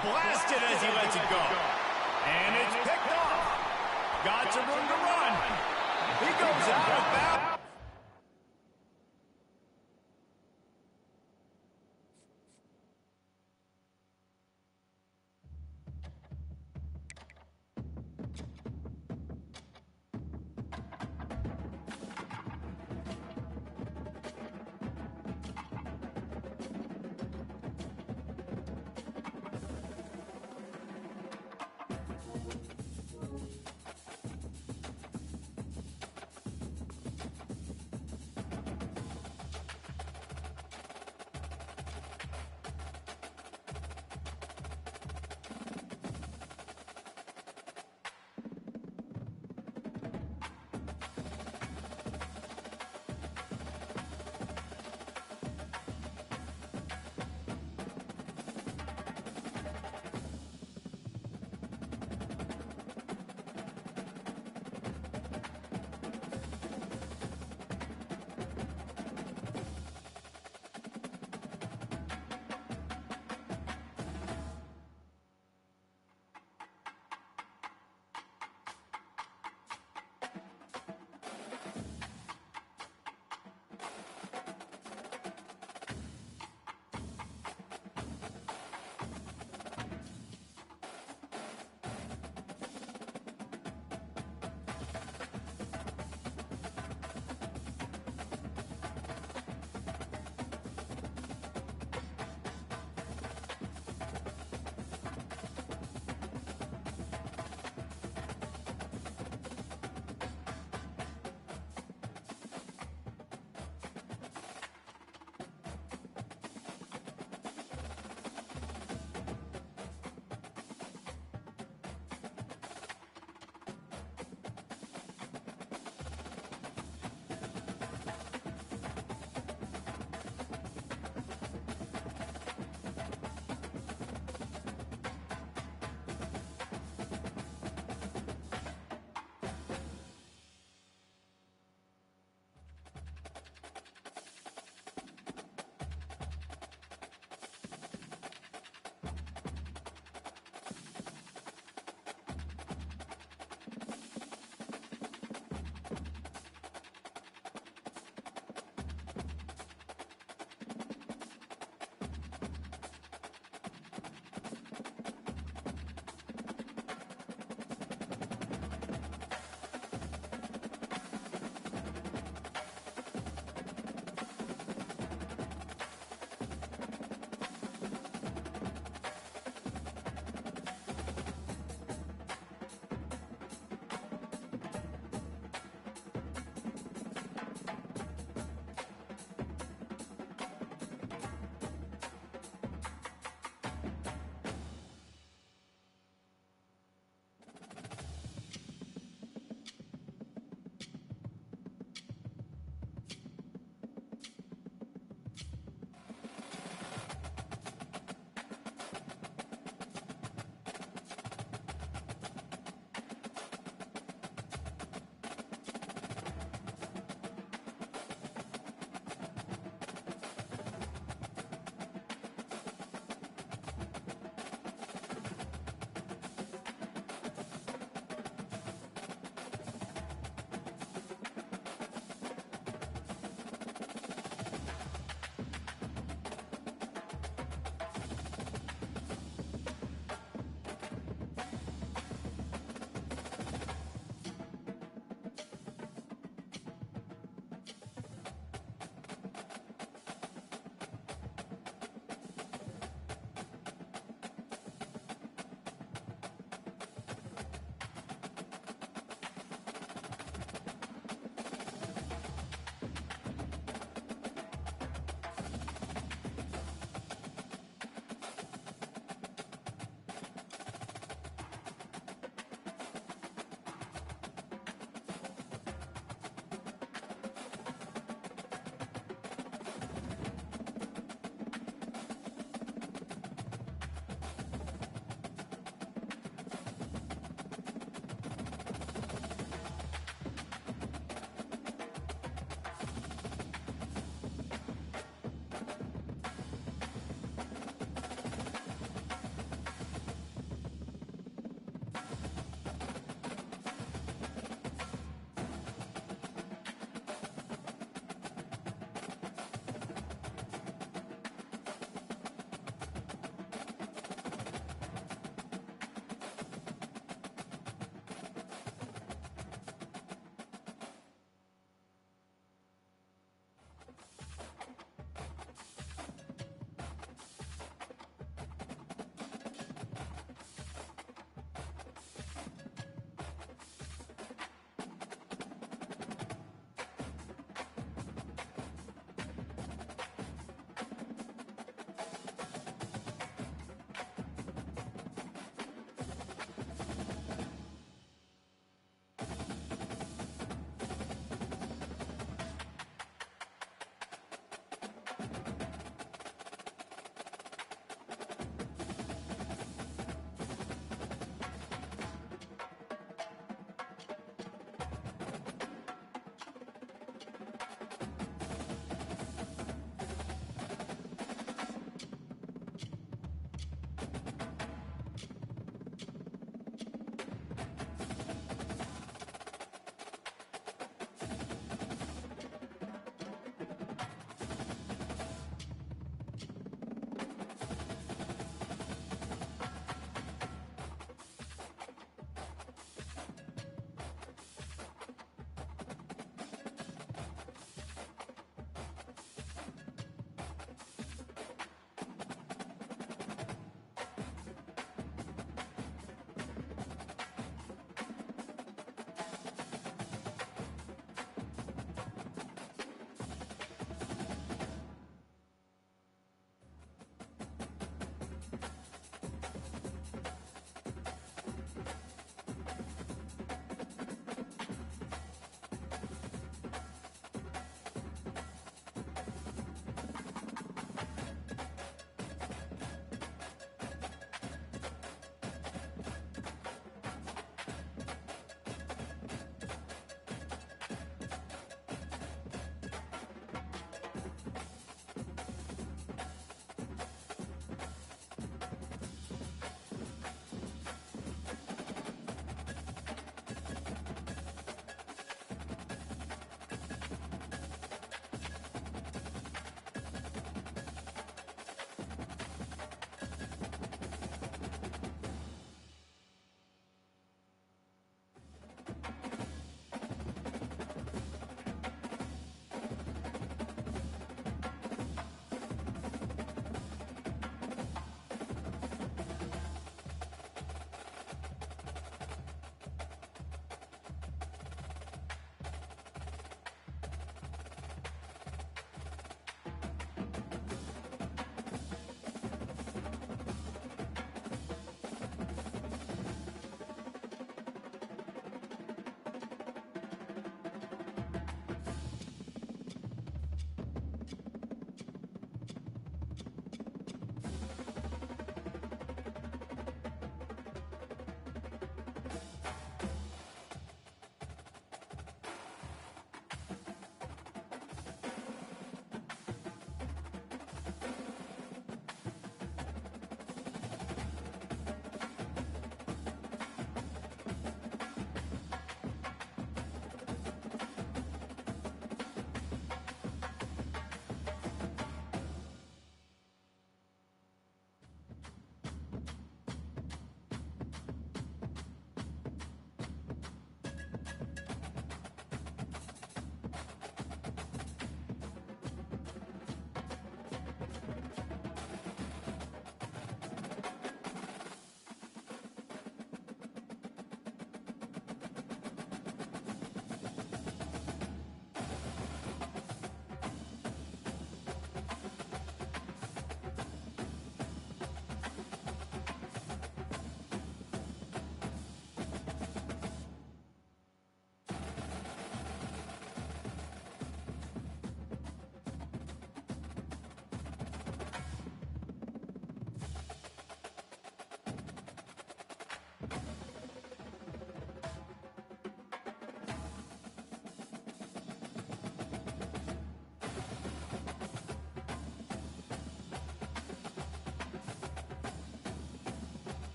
Blasted as he lets it go. And it's picked off. Got some room to run. He goes out of bounds.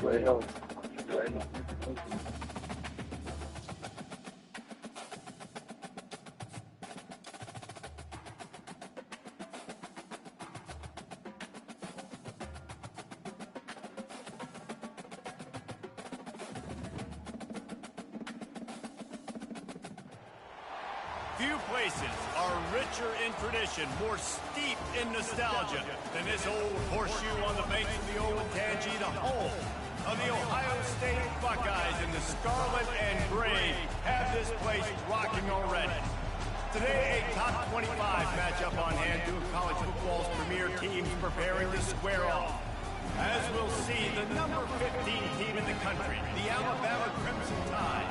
Bueno, Few places are richer in tradition, more steeped in nostalgia than this old horseshoe on the banks of the Olentangy, the home of the Ohio State Buckeyes, and the scarlet and gray have this place rocking already. Today, a top 25 matchup on hand, two of college football's premier teams preparing to square off. As we'll see, the number 15 team in the country, the Alabama Crimson Tide,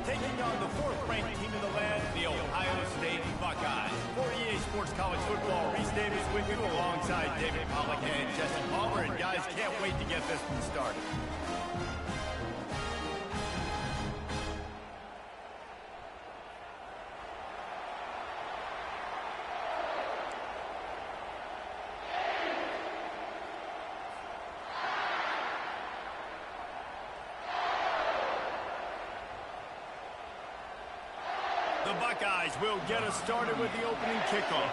taking on the fourth-ranked team in the land, the Ohio State Buckeyes. For EA Sports College Football, Reese Davis with you alongside David Pollack and Jesse Palmer. And guys, can't wait to get this one started. The Buckeyes will get us started with the opening kickoff.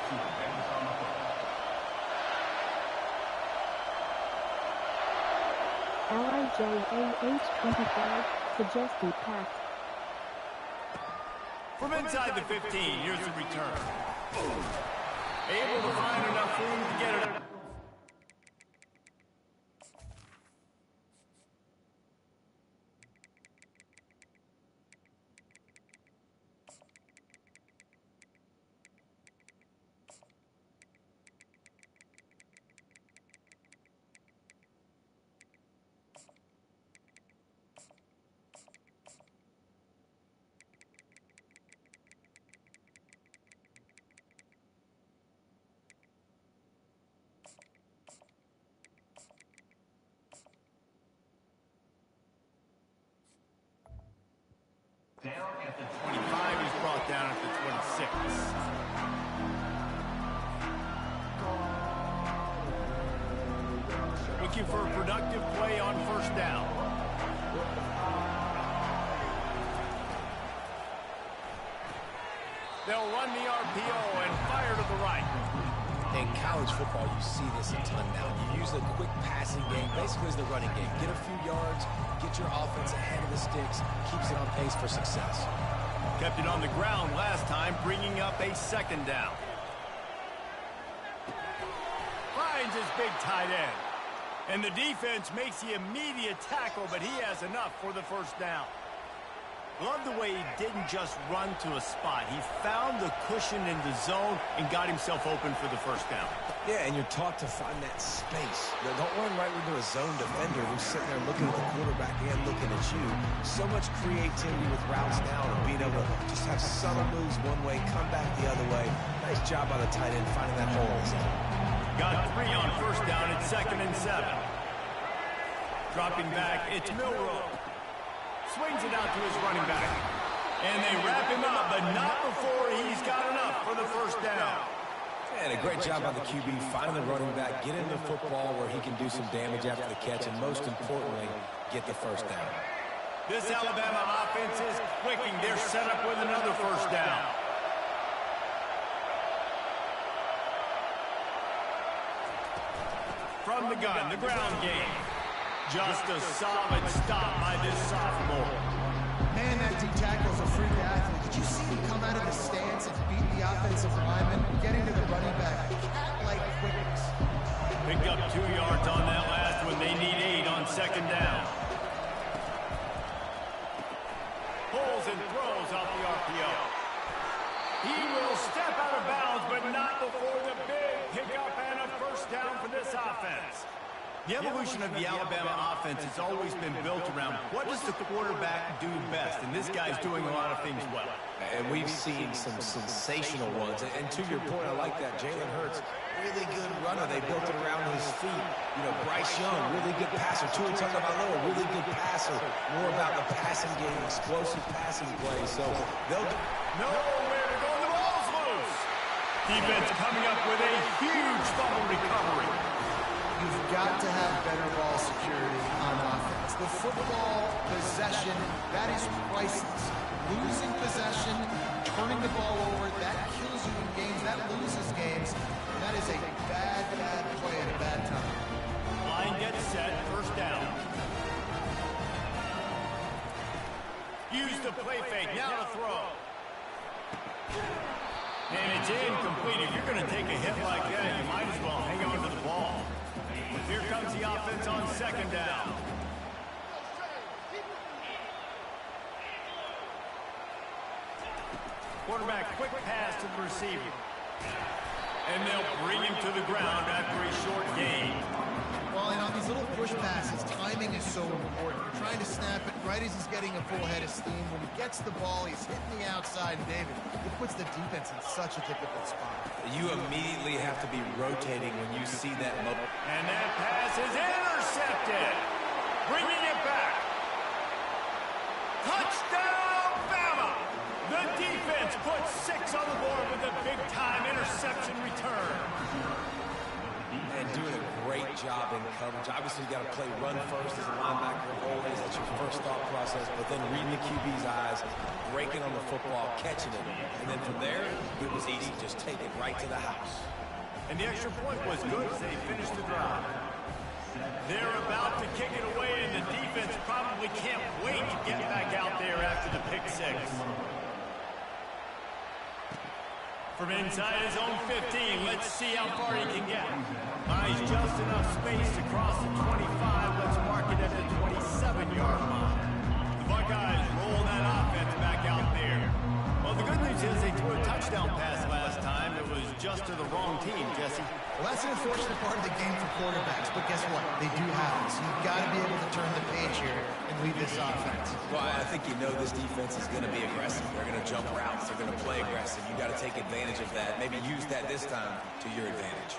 LIJAH25 suggested pass. From inside the 15, here's the return. Able to find enough room to get it up. Down at the 25 is brought down at the 26. Looking for a productive play on first down. They'll run the RPO and fire to the right. In college football, you see this a ton now. You use the quick passing game, basically as the running game. Get a few yards, get your offense ahead of the sticks, keeps it on pace for success. Kept it on the ground last time, bringing up a second down. Finds his big tight end. And the defense makes the immediate tackle, but he has enough for the first down. Love the way he didn't just run to a spot. He found the cushion in the zone and got himself open for the first down. Yeah, and you're taught to find that space. Don't run right into a zone defender who's sitting there looking at the quarterback and looking at you. So much creativity with routes now and being able to just have subtle moves one way, come back the other way. Nice job by the tight end finding that hole. Got 3 on first down at 2nd and 7. Dropping back, it's Milroe. Swings it out to his running back. And they wrap him up, but not before he's got enough for the first down. And a great job by the QB finding the running back, get into the football where he can do some damage after the catch, and most importantly, get the first down. This Alabama offense is clicking. They're set up with another first down. From the gun, the ground game. Just a solid stop by this sophomore. Man, that D tackle's a freak athlete. Did you see him come out of the stance and beat the offensive lineman, getting to the running back? Cat-like quickness. Picked up 2 yards on that last one. They need 8 on second down. Pulls and throws off the RPO. He will step out of bounds, but not before the big pickup and a first down for this offense. The evolution of the Alabama offense has always been built around what does the quarterback do best, and this guy's doing a lot of things well. And we've seen some sensational ones. And to your point, I like that. Jalen Hurts, really good runner. They built it around his feet. You know, Bryce Young, really good passer. Tua Tagovailoa, really good passer. More about the passing game, explosive passing plays. So they'll nowhere to go. The ball's loose. Defense coming up with a huge fumble recovery. You've got to have better ball security on offense. The football possession, that is priceless. Losing possession, turning the ball over, that kills you in games, that loses games. And that is a bad, bad play at a bad time. Line gets set, first down. Use the play fake, now to throw. And it's incomplete. If you're going to take a hit like that, you might as well hang on to the ball. Here comes the offense on second down. Quarterback, quick pass to the receiver. And they'll bring him to the ground after a short gain. Well, and on these little push passes, timing is so important. You're trying to snap it right as he's getting a full head of steam. When he gets the ball, he's hitting the outside, and David, it puts the defense in such a difficult spot. You immediately have to be rotating when you see that. And that pass is intercepted. Bringing it back. Touchdown, Bama! The defense puts 6 on the board with a big-time interception return. And doing a great job in coverage. Obviously, you got to play run first as a linebacker. Always, that's your first thought process. But then reading the QB's eyes, breaking on the football, catching it. And then from there, it was easy. Just take it right to the house. And the extra point was good as they finished the drive. They're about to kick it away, and the defense probably can't wait to get back out there after the pick six. From inside his own 15, let's see how far he can get. Buys just enough space to cross the 25. Let's mark it at the 27-yard line. The Buckeyes roll that offense back out there. Well, the good news is they threw a touchdown pass last time. It was just to the wrong team, Jesse. Well, that's an unfortunate part of the game for quarterbacks, but guess what? They do have it, so you've got to be able to turn the page here and lead this offense. Well, I think you know this defense is going to be aggressive. They're going to jump routes. They're going to play aggressive. You've got to take advantage of that. Maybe use that this time to your advantage.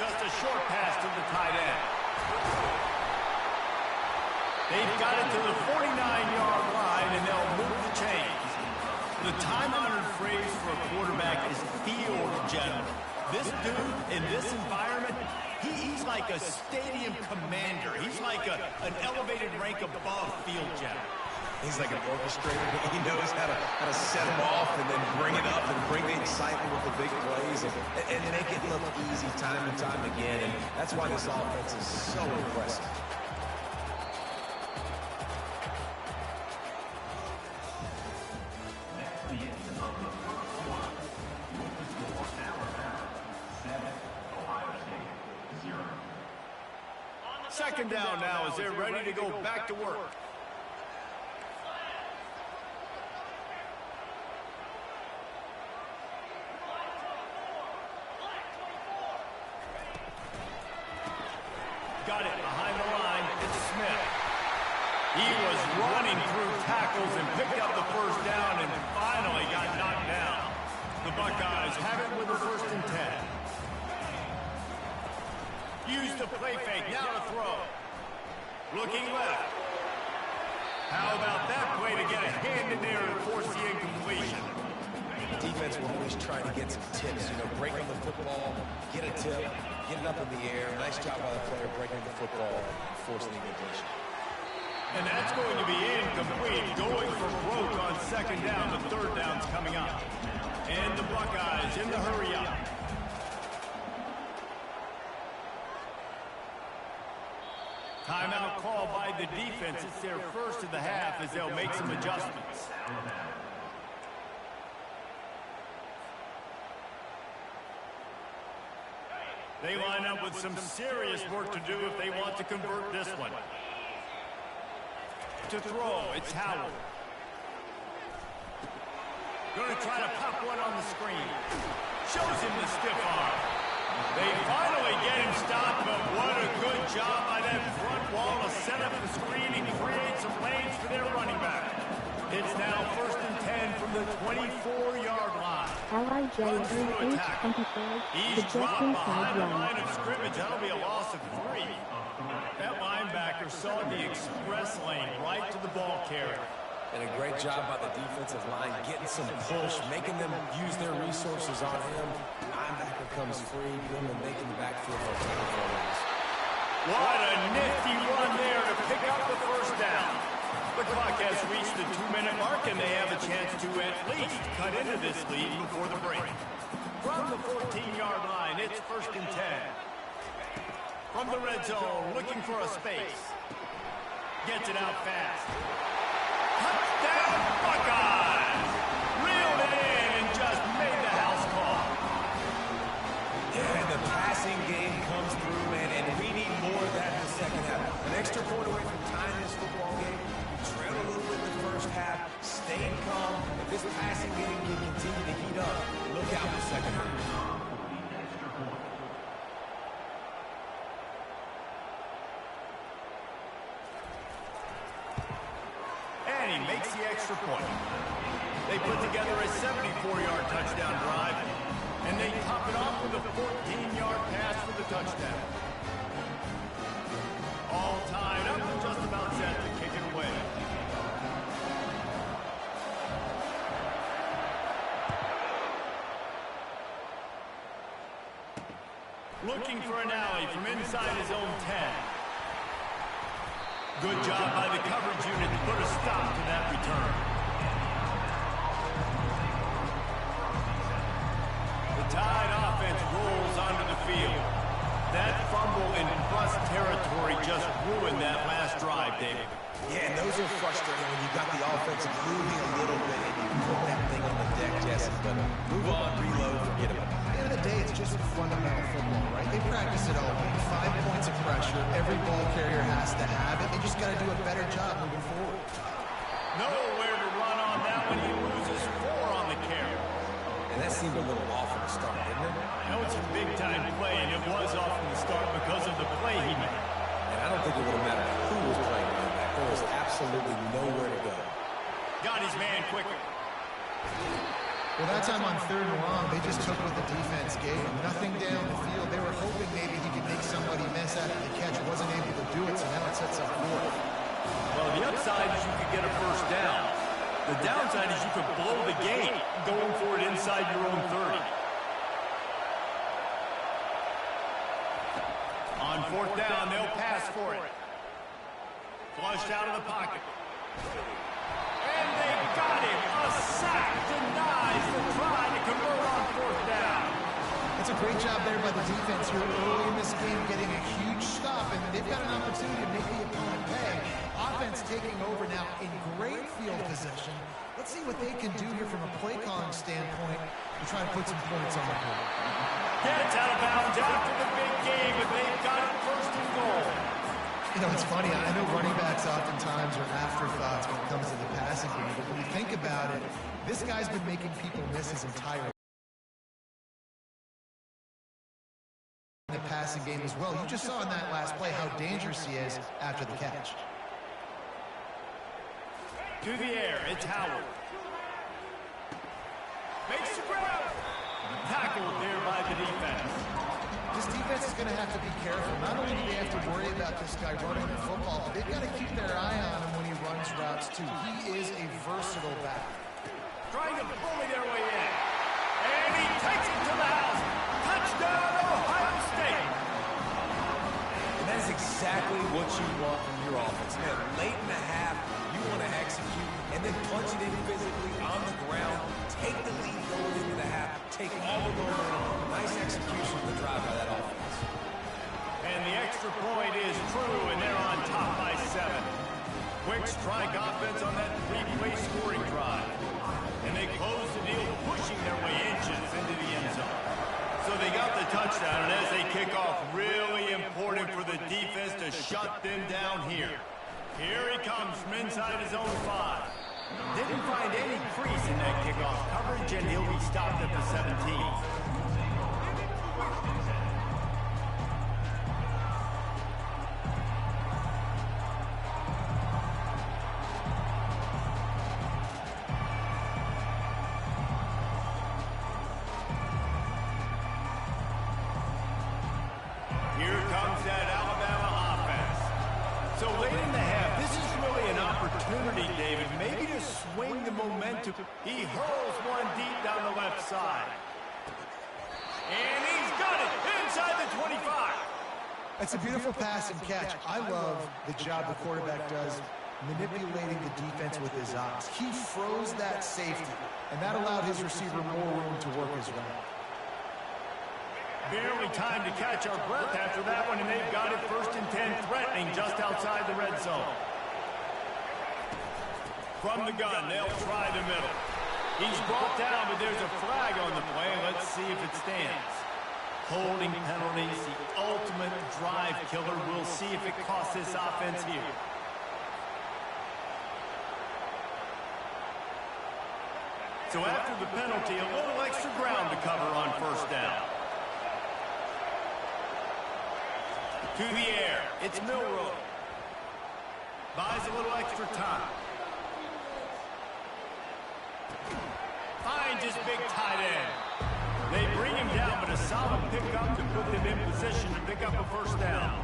Just a short pass to the tight end. They've got it to the 49-yard line, and they'll move the chains. The time-honored phrase for a quarterback is field general. This dude, in this environment, he's like a stadium commander. He's like an elevated rank above field general. He's like an orchestrator. He knows how to set them off and then bring it up and bring the excitement with the big plays and make it look easy time and time again. And that's why this offense is so impressive. Second down now as they're ready to go back to work. Got it behind the line. It's Smith. He was running through tackles and picked up the first down and finally got knocked down. The Buckeyes have it with a 1st and 10. Use the play fake, now to throw. Looking left. How about that play to get a hand in there and force the incompletion? Defense will always try to get some tips, break on the football, get a tip, get it up in the air. Nice job by the player breaking the football, forcing the incompletion. And that's going to be incomplete, going for broke on second down. The third down's coming up. And the Buckeyes in the hurry up. Timeout call by the defense. It's their first of the half as they'll make some adjustments. They line up with some serious work to do if they want to convert this one. To throw, it's Howard. Going to try to pop one on the screen. Shows him the stiff arm. They finally get him stopped, but what a good job by that front wall to set up the screen and create some lanes for their running back. It's now 1st and 10 from the 24-yard line. LIJ age 25, He's dropped behind the line of scrimmage. That'll be a loss of 3. That linebacker saw the express lane right to the ball carrier. And a great job by the defensive line, getting some push, making them use their resources on him. Linebacker comes free, him and making the backfield for tackle. What a nifty run there to pick The clock has reached the 2-minute mark, and they have a chance to at least cut into this lead before the break. From the 14-yard line, it's 1st and 10. From the red zone, looking for a space. Gets it out fast. Touchdown, Buckeyes! Reeled it in and just made the house call. Yeah, and the passing game comes through, man, and we need more of that in the second half. An extra point away from tying this football game. We trailed a little bit in the first half, stayed calm. If this passing game can continue to heat up, look out in the second half. And he makes the extra point. They put together a 74-yard touchdown drive, and they top it off with a 14-yard pass for the touchdown. All tied up and just about set to kick it away. Looking for an alley from inside his own 10. Good job by the coverage unit to put a stop to that return. The Tide offense rolls onto the field. That fumble in bust territory just ruined that last drive, David. Yeah, and those are frustrating when you got the offense moving a little bit and you put that thing on the deck, Jesse. But move on, reload, forget about it. At the end of the day, it's just fundamental football, right? They practice it all week. 5 points of pressure. Every ball carrier has to have it. They just got to do a better job moving forward. Nowhere to run on that when he loses 4 on the carry. And that seemed a little off at the start, didn't it? I know it's a big-time play, and it was off from the start because of the play he made. And I don't think it would have mattered who was playing running back. There was absolutely nowhere to go. Got his man quickly. Well, that time on 3rd and long, they just took what the defense gave them. Nothing down the field. They were hoping maybe he could make somebody miss after the catch. Wasn't able to do it, so now it sets up 4th. Well, the upside is you could get a first down. The downside is you could blow the game going for it inside your own 30. On 4th down, they'll pass for it. Flushed out of the pocket. And they got him. A sack denies the try to convert on 4th down. It's a great job there by the defense here early in this game, getting a huge stop, and they've got an opportunity to make the opponent pay. Offense taking over now in great field position. Let's see what they can do here from a play calling standpoint to try to put some points on the board. Gets out of bounds after the big game, but they've got it 1st and goal. You know, it's funny. I know running backs oftentimes are afterthoughts when it comes to the passing game, but when you think about it, this guy's been making people miss his entire in the passing game as well. You just saw in that last play how dangerous he is after the catch. To the air, it's Howard. Makes the grab. Tackled there by the defense. This defense is going to have to be careful. Not only do they have to worry about this guy running the football, but they've got to keep their eye on him when he runs routes too. He is a versatile back. Trying to bully their way in. And he takes it to the house. Touchdown, Ohio State. And that is exactly what you want from your offense. Man, late in the half, you want to execute and then punch it in physically on the ground. Take the lead going into the half. Take all the momentum. Nice execution of the drive by that offense. And the extra point is true, and they're on top by 7. Quick strike offense on that 3-play scoring drive. And they close the deal, pushing their way inches into the end zone. So they got the touchdown, and as they kick off, really important for the defense to shut them down here. Here he comes from inside his own 5. Didn't find any crease in that kickoff coverage, and he'll be stopped at the 17. Here comes that Alabama offense. So late in the half, this is really an opportunity, David, maybe to swing the momentum. He hurls one deep down the left side. And he's got it inside the 25. That's a beautiful pass and catch. I love the job the quarterback does manipulating the defense with his eyes. He froze that safety, and that allowed his receiver more room to work his route. Barely time to catch our breath after that one, and they've got it 1st and 10, threatening just outside the red zone. From the gun, they'll try the middle. He's brought down, but there's a flag on the play. Let's see if it stands. Holding penalties, the ultimate drive killer. We'll see if it costs this offense here. So after the penalty, a little extra ground to cover on 1st down. To the air, it's Milroe. Buys a little extra time. Finds his big tight end. They bring him down, but a solid pickup to put them in position to pick up a 1st down.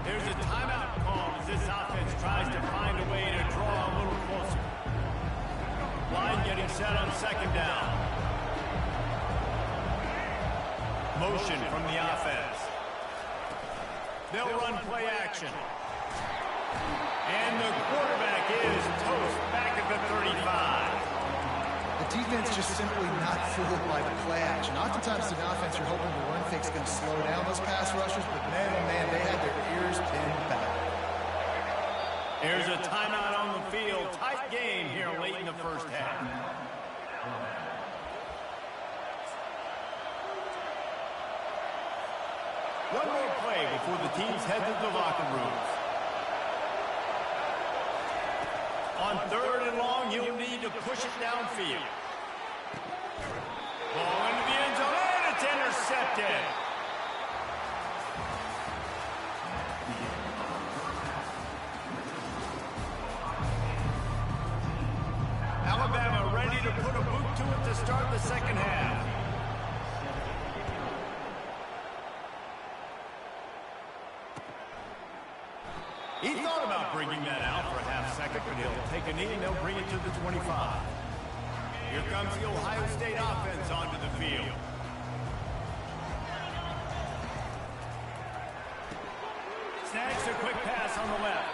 There's a timeout call as this offense tries to find a way to draw a little closer. Line getting set on 2nd down. Motion from the offense. They'll run play action. And the quarterback is toast back at the 35. The defense just simply not fooled by the play action. Oftentimes, the offense, you're hoping the run fake's going to slow down those pass rushers, but man, oh man, they had their ears pinned back. There's a timeout on the field. Tight game here late in the 1st half. One more play before the teams head to the locker rooms. On 3rd and long, you'll need to push it downfield. Ball into the end zone, and it's intercepted. Alabama ready to put a boot to it to start the 2nd half. He thought about bringing that out for a half-second, but he'll take a knee and they'll bring it to the 25. Here comes the Ohio State offense onto the field. Snags a quick pass on the left.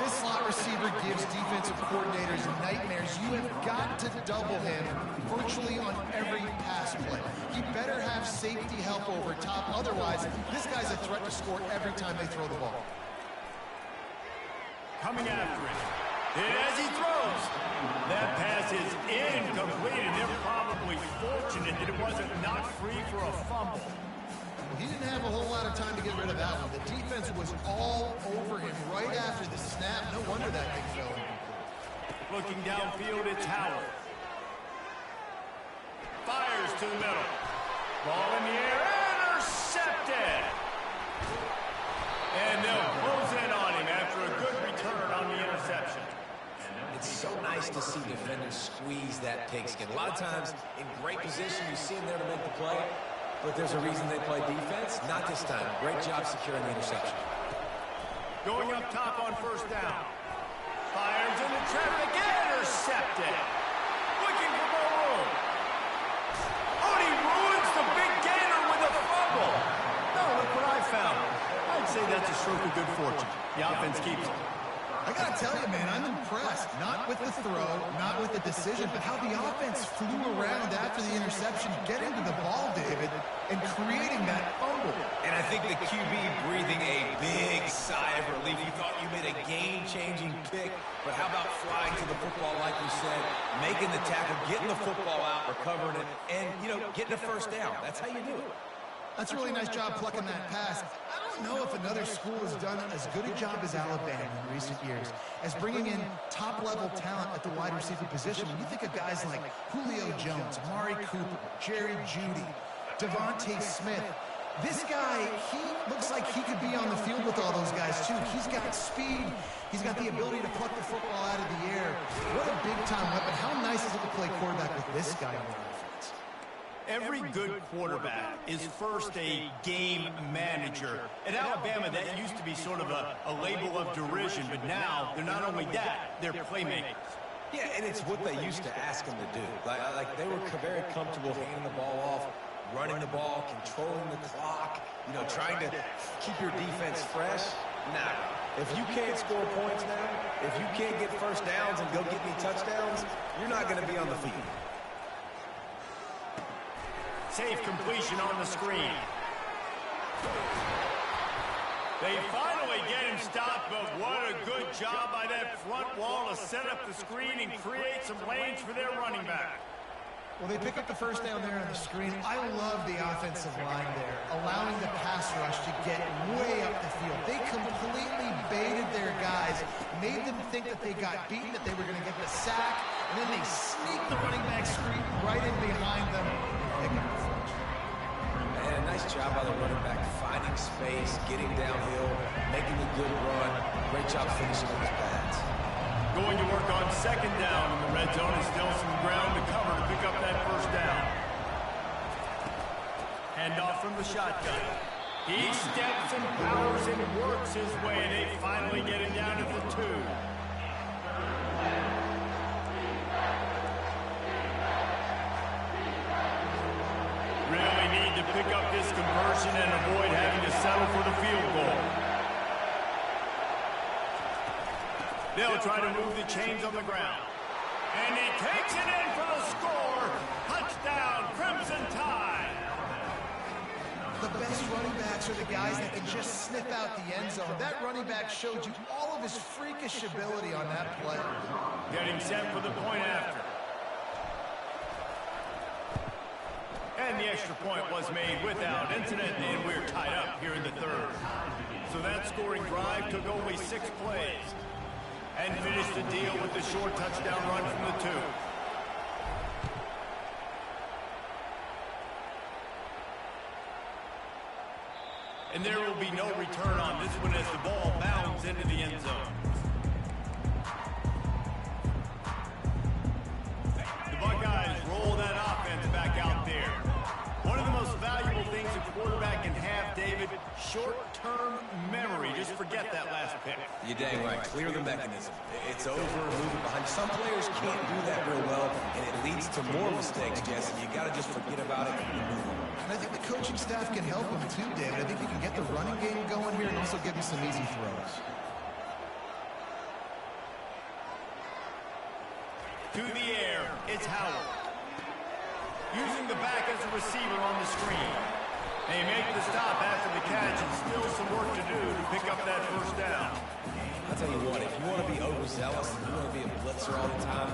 This slot receiver gives defensive coordinators nightmares. You have got to double him virtually on every pass play. He better have safety help over top. Otherwise, this guy's a threat to score every time they throw the ball. Coming after it. And as he throws, that pass is incomplete, and they're probably fortunate that it wasn't knocked free for a fumble. Well, he didn't have a whole lot of time to get rid of that one. The defense was all over him right after the snap. No wonder that thing fell incomplete. Looking downfield, it's Howard. Fires to the middle. Ball in the air, intercepted. And they'll close in on him after a good return on the interception. It's so nice to see defenders squeeze that pigskin. A lot of times, in great position, you see them there to make the play, but there's a reason they play defense. Not this time. Great job securing the interception. Going up top on 1st down. Fires into traffic, intercepted. Looking for more room. Oh, and he ruins the big gainer with a fumble. No, look what I found. I'd say that's a stroke of good fortune. The offense keeps it. I gotta tell you, man, I'm impressed. Not with the throw, not with the decision, but how the offense flew around after the interception, getting to the ball, David, and creating that fumble. And I think the QB breathing a big sigh of relief. You thought you made a game-changing pick, but how about flying to the football, like you said, making the tackle, getting the football out, recovering it, and, you know, getting a 1st down. That's how you do it. That's a really nice job plucking that pass. I don't know if another school has done as good a job as Alabama in recent years as bringing in top-level talent at the wide receiver position. When you think of guys like Julio Jones, Amari Cooper, Jerry Jeudy, Devontae Smith, this guy, he looks like he could be on the field with all those guys, too. He's got speed. He's got the ability to pluck the football out of the air. What a big-time weapon. How nice is it to play quarterback with this guy on the offense? Every good quarterback is first a game manager. At Alabama, that used to be sort of a label of derision, but now they're not only that, they're playmakers. Yeah, and it's what they used to ask them to do. Like they were very comfortable handing the ball off, running the ball, controlling the clock, you know, trying to keep your defense fresh. Nah, If you can't score points now, if you can't get first downs and go get me touchdowns, you're not going to be on the field. Safe completion on the screen. They finally get him stopped, but what a good job by that front wall to set up the screen and create some lanes for their running back. Well, they pick up the first down there on the screen. I love the offensive line there, allowing the pass rush to get way up the field. They completely baited their guys, made them think that they got beaten, that they were going to get the sack, and then they sneaked the running back screen right in behind them and pick up the first. Man, nice job by the running back, finding space, getting downhill, making a good run. Great job finishing with his pads. Going to work on second down in the red zone and still some ground to cover to pick up that first down. Handoff from the shotgun. He steps and powers and works his way. They finally get him down to the 2. Really need to pick up this conversion and avoid having to settle for the field goal. They'll try to move the chains on the ground. And he takes it in for the score. Touchdown, Crimson Tide. The best running backs are the guys that can just sniff out the end zone. That running back showed you all of his freakish ability on that play. Getting set for the point after. And the extra point was made without incident, and we're tied up here in the 3rd. So that scoring drive took only 6 plays. And finished the deal with the short touchdown run from the 2. And there will be no return on this one as the ball bounds into the end zone. The Buckeyes roll that offense back out there. One of the most valuable things a quarterback can have, David, short-term memory. Just forget that last pick. You're dang right. Clear the mechanism. It's over, move it behind. Some players can't do that real well, and it leads to more mistakes, Jesse. You got to just forget about it and move on. And I think the coaching staff can help him too, David. I think he can get the running game going here and also give him some easy throws. To the air, it's Howard. Using the back as a receiver on the screen. They make the stop after the catch and still some work to do to pick up that first down. I'll tell you what, if you want to be overzealous and you want to be a blitzer all the time,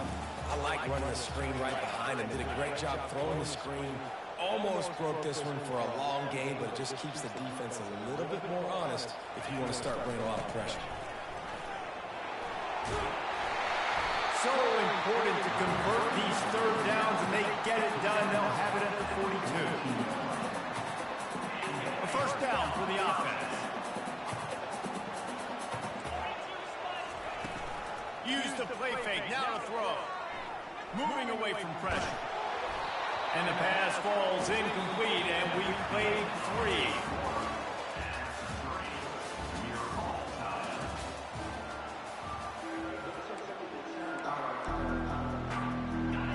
I like running the screen right behind him. Did a great job throwing the screen. Almost broke this one for a long game, but it just keeps the defense a little bit more honest if you want to start bringing a lot of pressure. So important to convert these 3rd downs, and they get it done. They'll have it at the 42. A first down for the offense. Use the play fake, now to throw. Moving away from pressure. And the pass falls incomplete, and we played 3.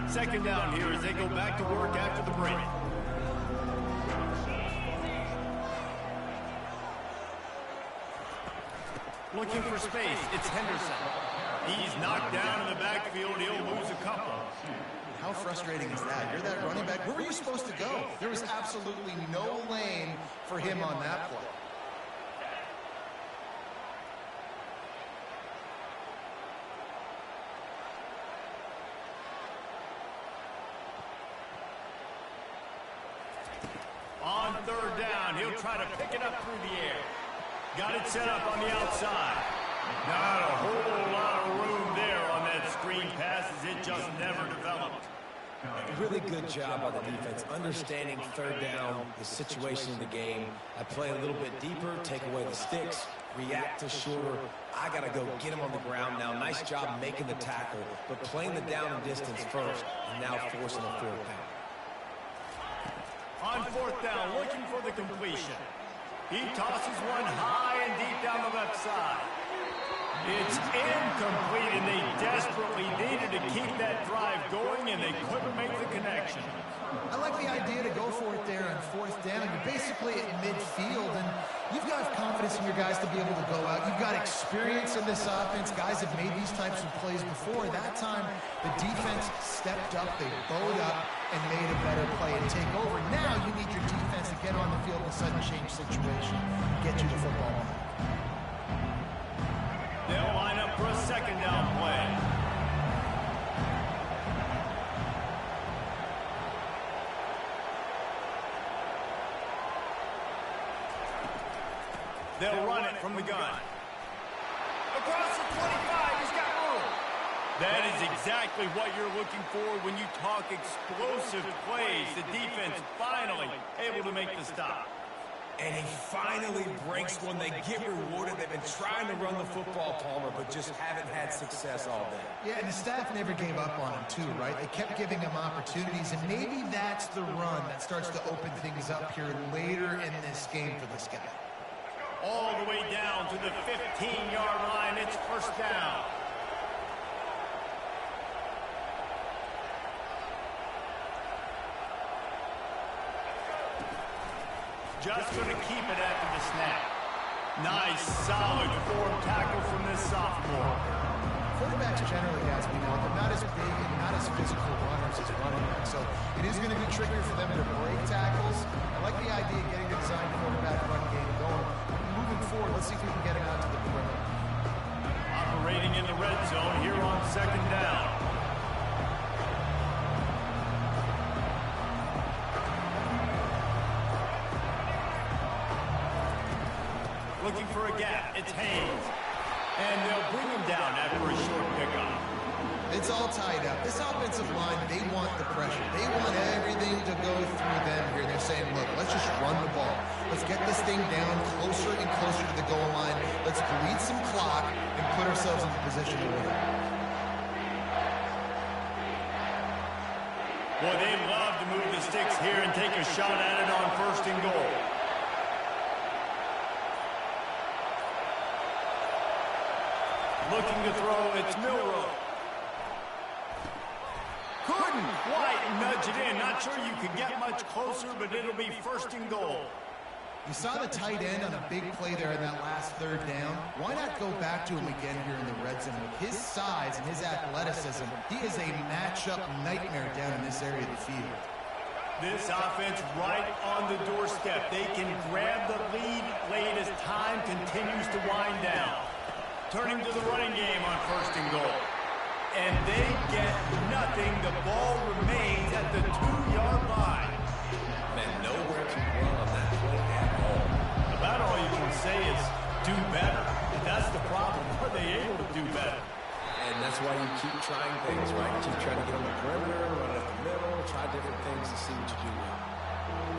Second down here as they go back to work after the break. Looking for space, it's Henderson. He's knocked down in the backfield. He'll lose a couple. How frustrating is that? You're that running back. Where were you supposed to go? There was absolutely no lane for him on that play. On 3rd down, he'll try to pick it up through the air. Got it set up on the outside. Not a whole lot of room there on that screen pass as it just never developed. Really good job by the defense, understanding 3rd down, the situation in the game. I play a little bit deeper, take away the sticks, react to shorter. I got to go get him on the ground now. Nice job making the tackle, but playing the down and distance first, and now forcing a 4th down. On 4th down, looking for the completion. He tosses one high and deep down the left side. It's incomplete, and they desperately needed to keep that drive going, and they couldn't make the connection. I like the idea to go for it there on fourth down. You're basically at midfield, and you've got confidence in your guys to be able to go out. You've got experience in this offense. Guys have made these types of plays before. That time, the defense stepped up. They bowed up and made a better play and take over. Now you need your defense to get on the field in a sudden change situation, get you the football. They'll line up for a second down play. They'll run it from the gun. Across the 25, he's got room. That is exactly what you're looking for when you talk explosive plays. The defense finally able to make the stop. And he finally breaks one. They get rewarded. They've been trying to run the football, Palmer, but just haven't had success all day. Yeah, and the staff never gave up on him, too, right? They kept giving him opportunities, and maybe that's the run that starts to open things up here later in this game for this guy. All the way down to the 15-yard line. It's first down. Just going to keep it after the snap. Nice, solid form tackle from this sophomore. Quarterbacks generally, as we know, they're not as big and not as physical runners as running backs, so it is going to be trickier for them to break tackles. I like the idea of getting the design quarterback run game going. Moving forward, let's see if we can get him out to the perimeter. Operating in the red zone here on second down. Looking for a gap. It's Haynes. And they'll bring him down after a short pickup. It's all tied up. This offensive line, they want the pressure. They want everything to go through them here. They're saying, look, let's just run the ball. Let's get this thing down closer and closer to the goal line. Let's bleed some clock and put ourselves in the position to win. Boy, they love to move the sticks here and take a shot at it on first and goal. Looking to throw, it's Milrow. Couldn't quite nudge it in. Not sure you could get much closer, but it'll be first and goal. You saw the tight end on a big play there in that last third down. Why not go back to him again here in the red zone? With his size and his athleticism, he is a matchup nightmare down in this area of the field. This offense right on the doorstep. They can grab the lead late as time continues to wind down. Turning to the running game on first and goal. And they get nothing. The ball remains at the 2-yard line. Man, nowhere to run on that play at all. About all you can say is do better. And that's the problem. Are they able to do better? And that's why you keep trying things, right? Keep trying to get on the perimeter, run up the middle, try different things to see what you do now.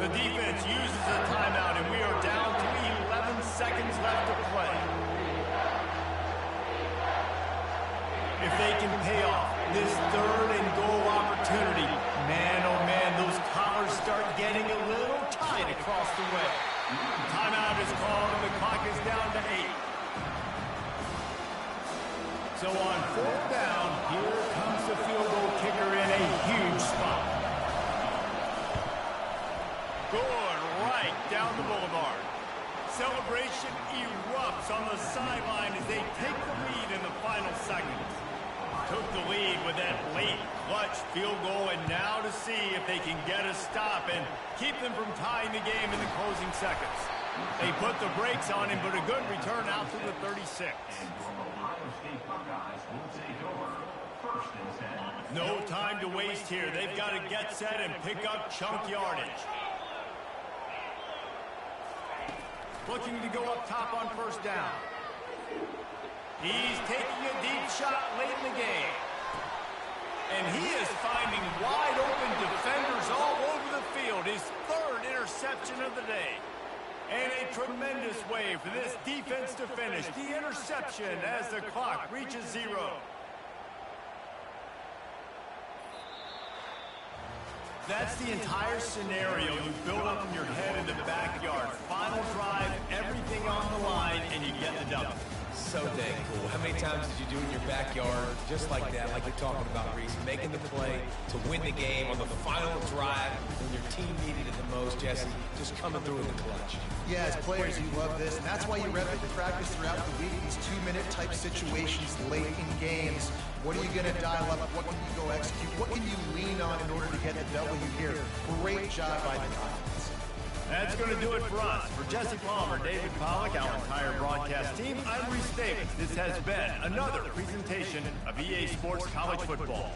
The defense uses a timeout, and we are down to 11 seconds left to play. If they can pay off this third and goal opportunity, man, oh man, those collars start getting a little tight across the way. Timeout is called, and the clock is down to 8. So on fourth down, here comes the field goal kicker in a huge spot. Going right down the boulevard. Celebration erupts on the sideline as they take the lead in the final seconds. Took the lead with that late clutch field goal, and now to see if they can get a stop and keep them from tying the game in the closing seconds. They put the brakes on him, but a good return out to the 36. No time to waste here. They've got to get set and pick up chunk yardage. Looking to go up top on first down. He's taking a deep shot late in the game. And he is finding wide open defenders all over the field. His third interception of the day. And a tremendous way for this defense to finish the interception as the clock reaches 0. That's the entire scenario you build up in your head in the backyard. Final drive, everything on the line, and you get the dub. So dang cool. How many times did you do in your backyard just like that, like you're talking about, Reese, making the play to win the game on the final drive when your team needed it the most, Jesse, just coming through in the clutch. Yeah, as players, you love this, and that's why you rep it in practice throughout the week, these 2-minute type situations late in games. What are you going to dial up? What can you go execute? What can you lean on in order to get the W here? Great job by the offense. That's going to do it for us. For Jesse Palmer, David Pollack, our entire broadcast team, I'm Reese Davis. This has been another presentation of EA Sports College Football.